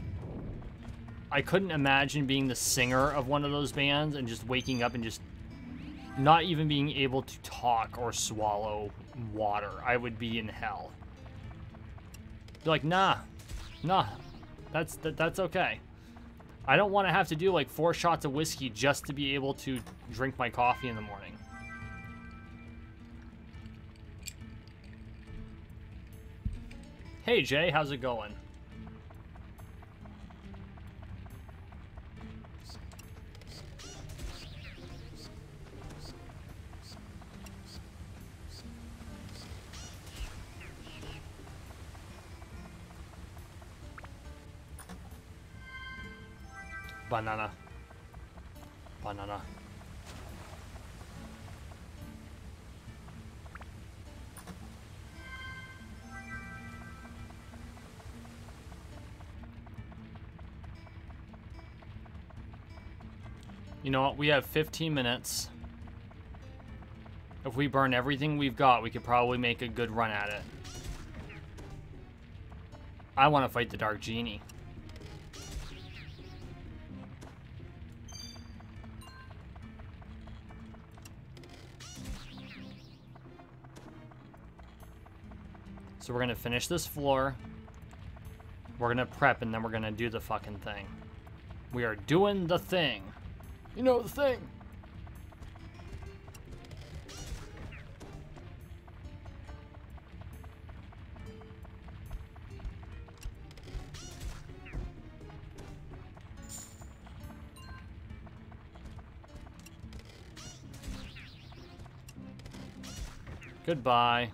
I couldn't imagine being the singer of one of those bands and just waking up and just not even being able to talk or swallow water. I would be in hell. Be like, nah, that's okay. I don't want to have to do like 4 shots of whiskey just to be able to drink my coffee in the morning. Hey Jay, how's it going? Banana. Banana. You know what? We have 15 minutes. If we burn everything we've got, we could probably make a good run at it. I want to fight the Dark Genie. So we're going to finish this floor. We're going to prep, and then we're going to do the fucking thing. We are doing the thing. You know the thing. Goodbye.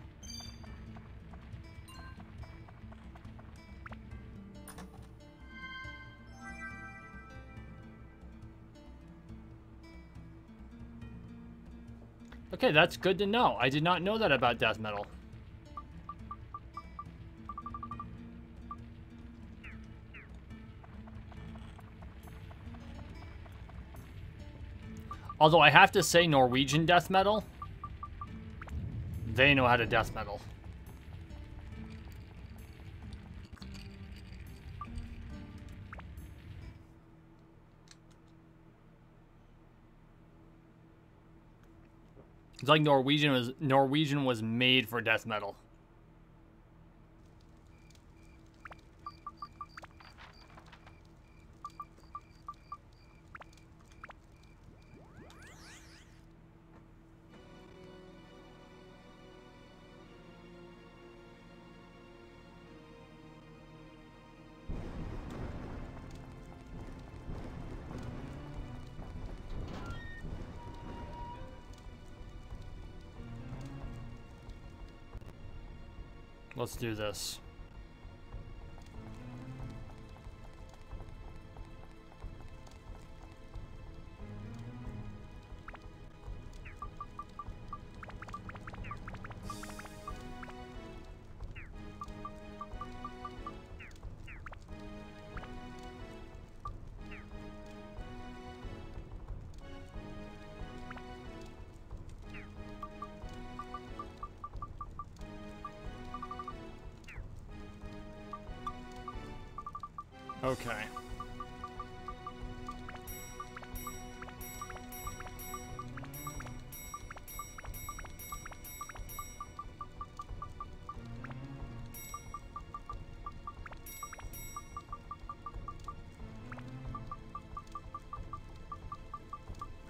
Okay, that's good to know. I did not know that about death metal. Although I have to say, Norwegian death metal, they know how to death metal. It's like Norwegian was made for death metal. Let's do this. Okay.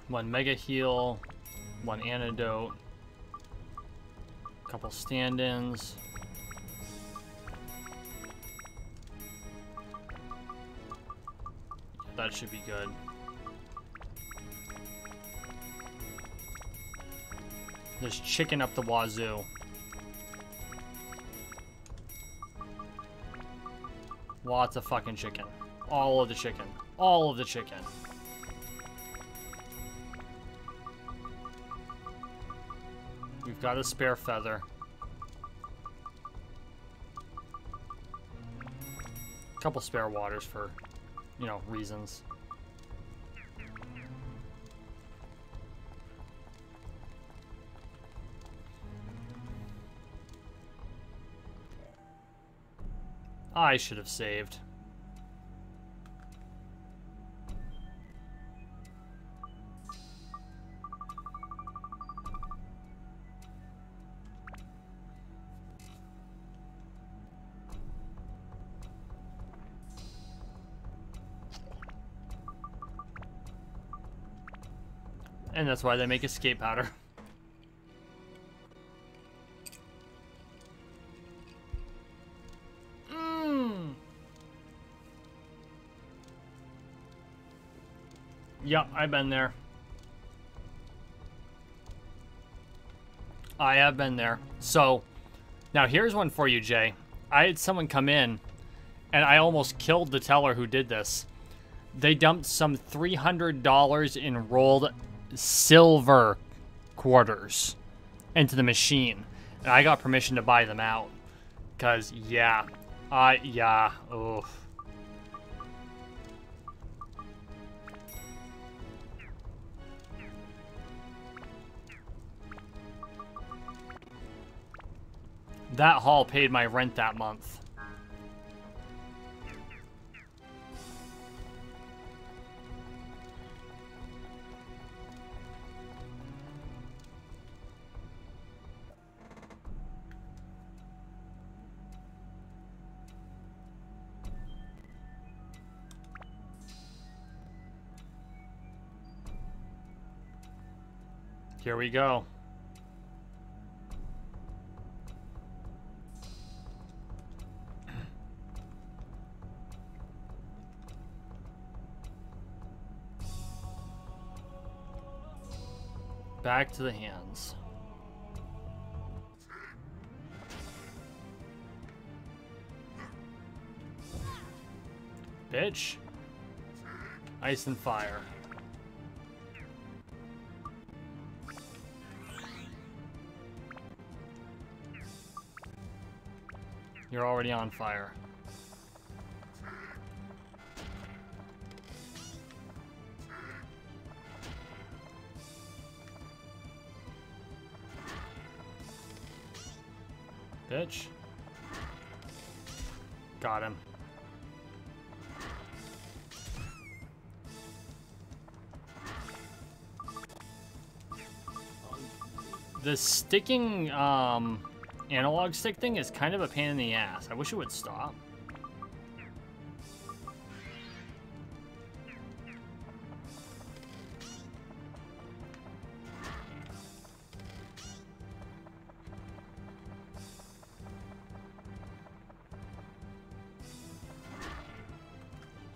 One mega heal, one antidote, a couple stand-ins. That should be good. There's chicken up the wazoo. Lots of fucking chicken. All of the chicken. All of the chicken. We've got a spare feather. A couple spare waters for, you know, reasons. I should have saved. And that's why they make escape powder. Yep, I've been there. I have been there. So, now here's one for you, Jay. I had someone come in, and I almost killed the teller who did this. They dumped some $300 in rolled silver quarters into the machine, and I got permission to buy them out. Because, yeah. That hall paid my rent that month. Here we go. Back to the hands. Bitch. Ice and fire. You're already on fire. Bitch. Got him. The sticking, analog stick thing is kind of a pain in the ass. I wish it would stop.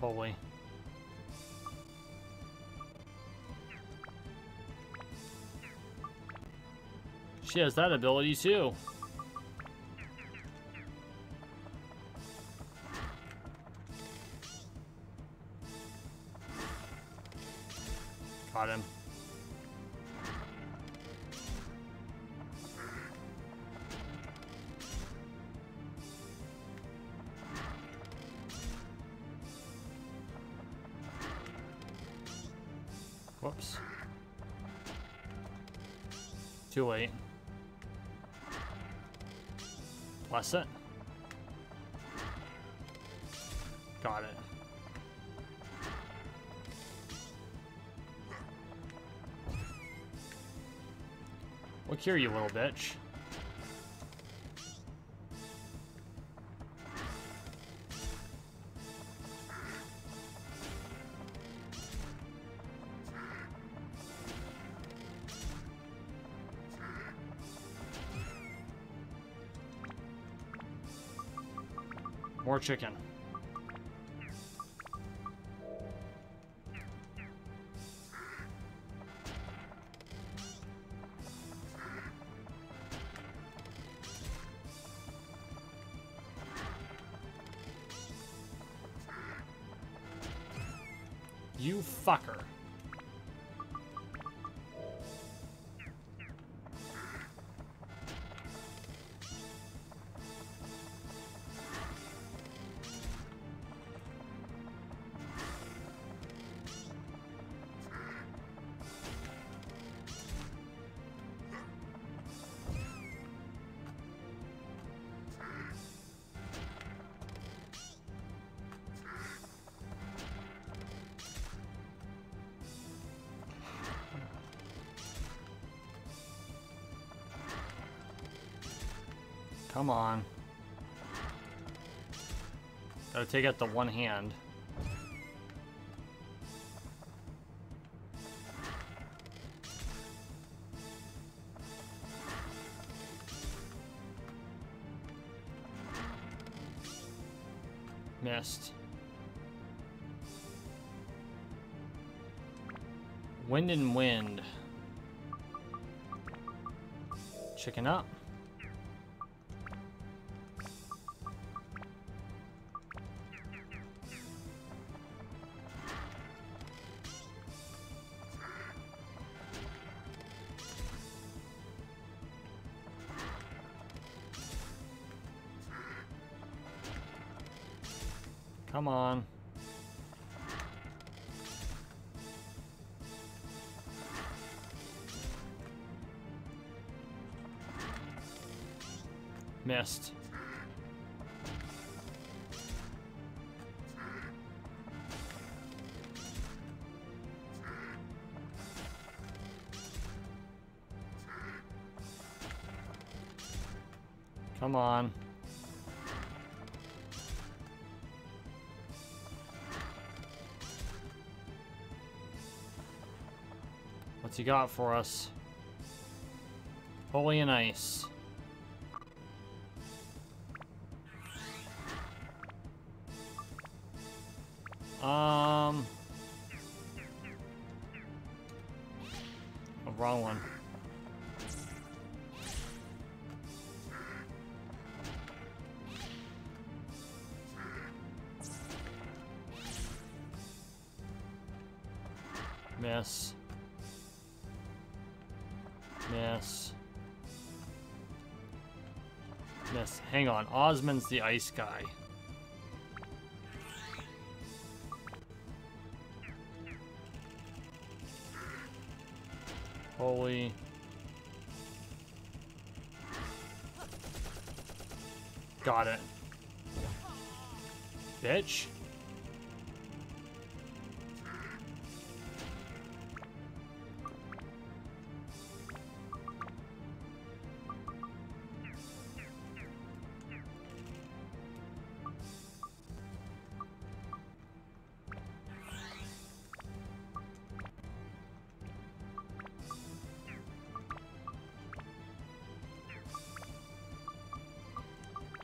Holy. She has that ability too. Got him. Whoops. Too late. Bless it. Got it. Look here, you little bitch. More chicken. You fucker. Come on. Gotta take out the one hand. Missed. Wind and wind. Chicken up. Come on. Missed. Come on. What's he got for us? Holy and ice. Oh, wrong one. Miss. Miss. Miss. Hang on. Osmond's the ice guy. Holy. Got it. Bitch.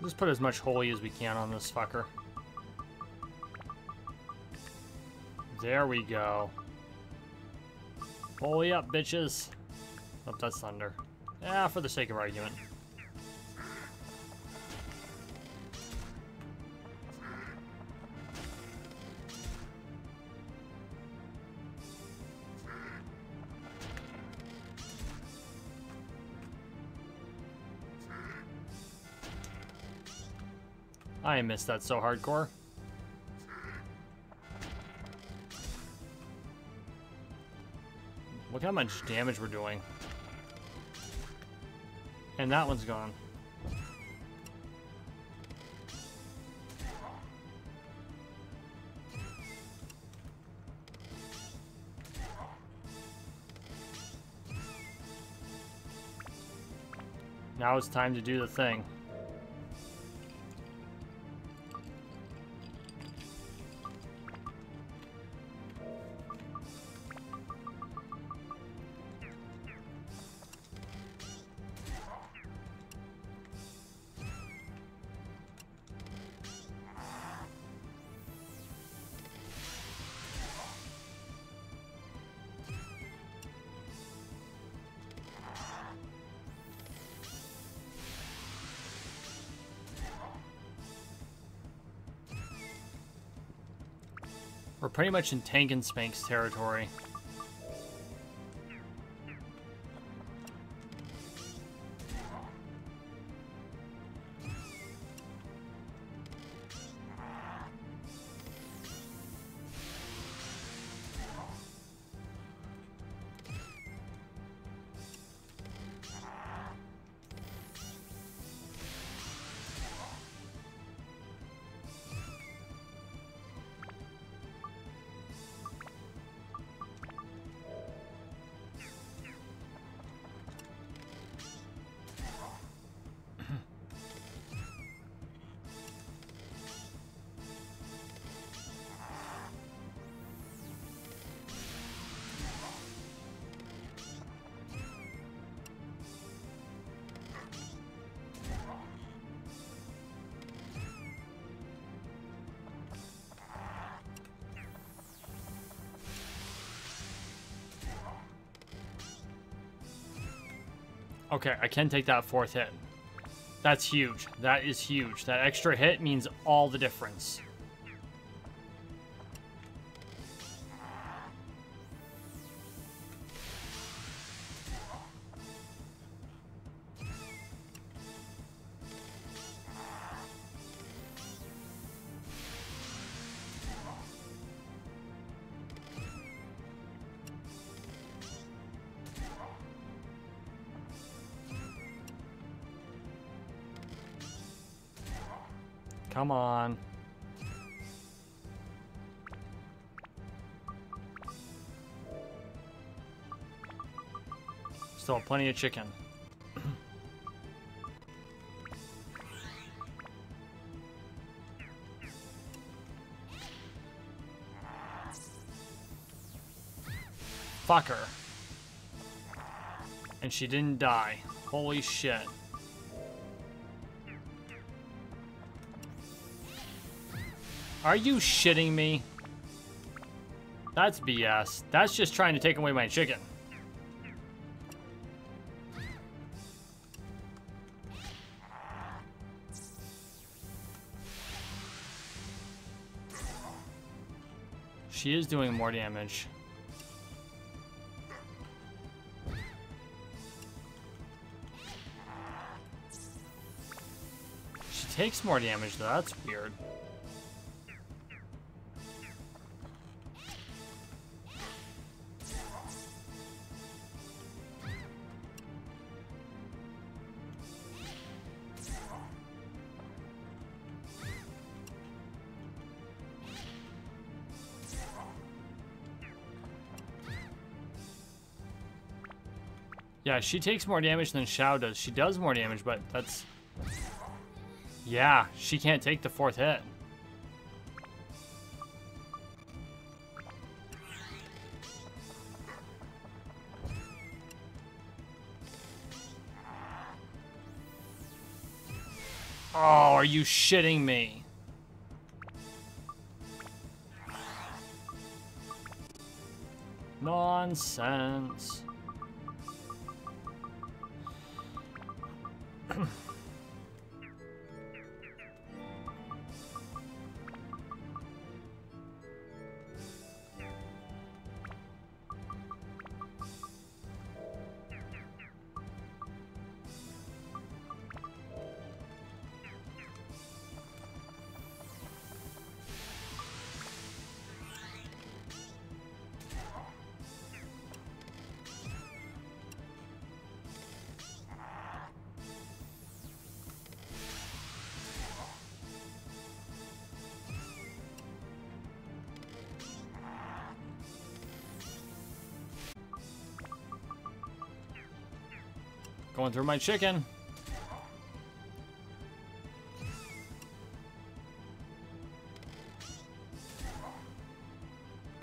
Just put as much holy as we can on this fucker. There we go. Holy up, bitches. Oh, that's thunder. Yeah, for the sake of argument. I missed that so hardcore. Look how much damage we're doing. And that one's gone. Now it's time to do the thing. We're pretty much in Tank and Spanx territory. Okay, I can take that fourth hit. That's huge. That is huge. That extra hit means all the difference. Come on. Still have plenty of chicken. Fuck her. And she didn't die. Holy shit. Are you shitting me? That's BS. That's just trying to take away my chicken. She is doing more damage. She takes more damage though, that's weird. Yeah, she takes more damage than Xiao does. She does more damage, but that's... Yeah, she can't take the 4th hit. Oh, are you shitting me? Nonsense. Going through my chicken.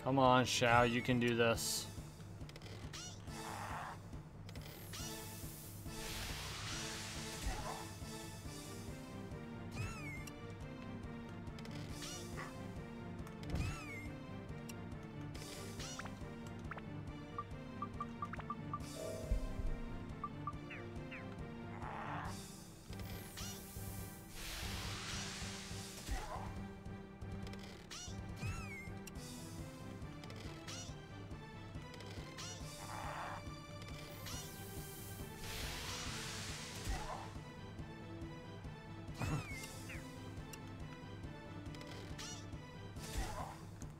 Come on, Xiao, you can do this.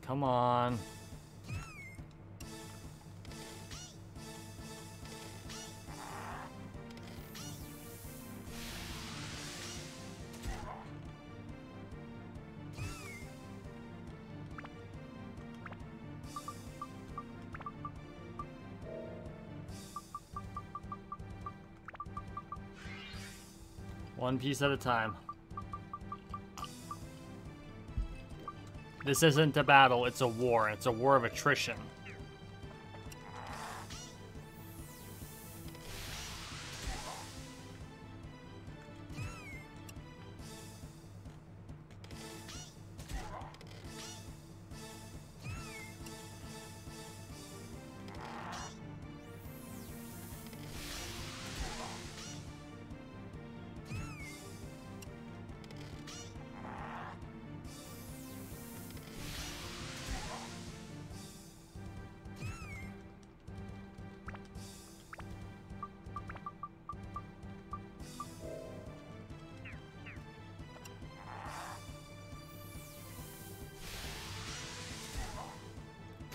Come on. One piece at a time. This isn't a battle, it's a war. It's a war of attrition.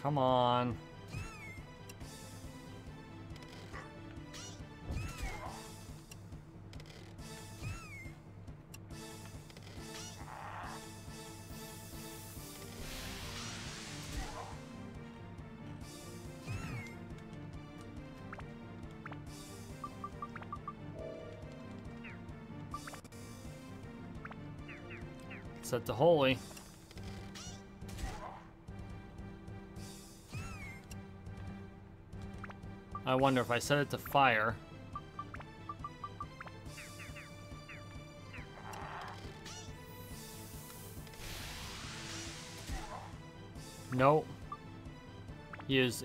Come on. Set to holy. I wonder if I set it to fire. Nope. He is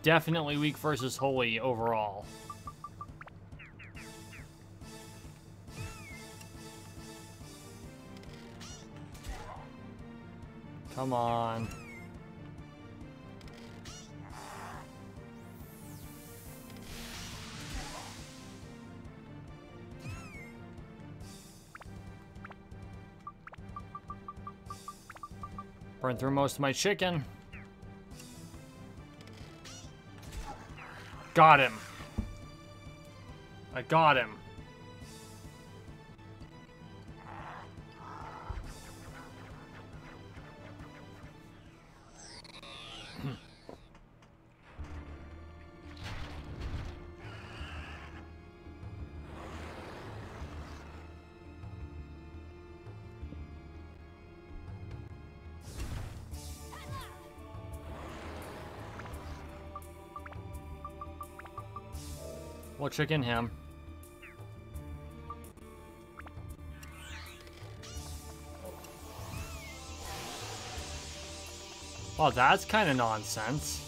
definitely weak versus holy overall. Come on. Burn through most of my chicken. Got him. I got him. We'll chicken him. Well, that's kind of nonsense.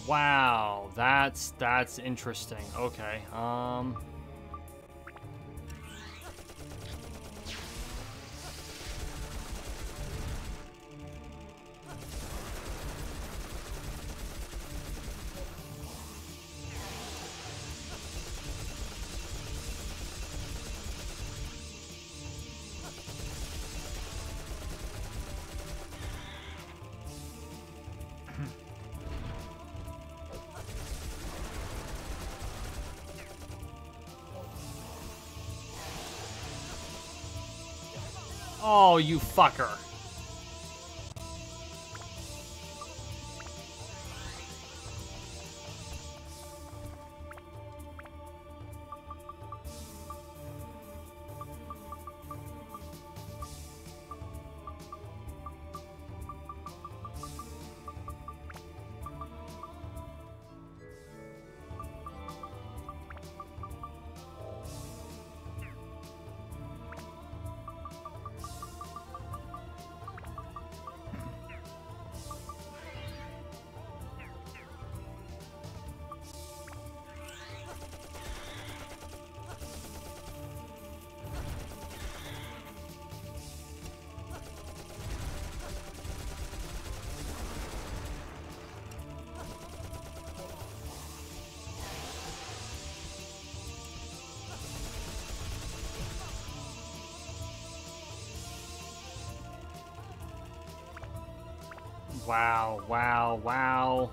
Wow, that's interesting. Okay. Oh, you fucker. Wow, wow, wow.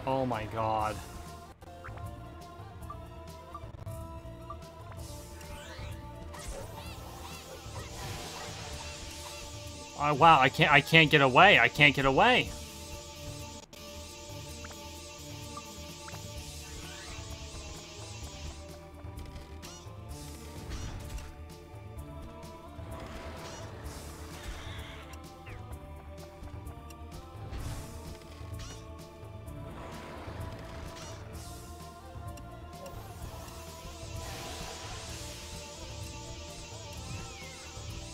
Oh my god. Wow, I can't get away. I can't get away.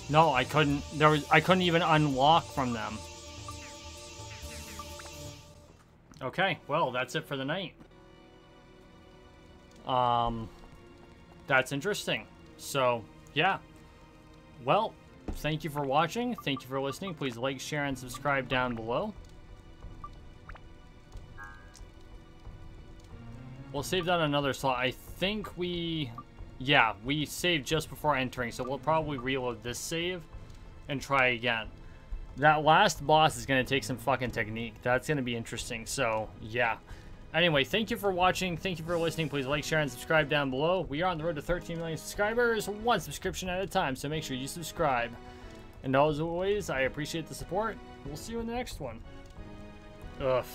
No, I couldn't. I couldn't even unlock from them. Okay, well, that's it for the night. That's interesting. So, yeah. Well, thank you for watching. Thank you for listening. Please like, share, and subscribe down below. We'll save that on another slot. I think we... Yeah, we saved just before entering, so we'll probably reload this save and try again. That last boss is going to take some fucking technique. That's going to be interesting. So, yeah. Anyway, thank you for watching. Thank you for listening. Please like, share, and subscribe down below. We are on the road to 13 million subscribers, one subscription at a time. So make sure you subscribe. And as always, I appreciate the support. We'll see you in the next one. Ugh.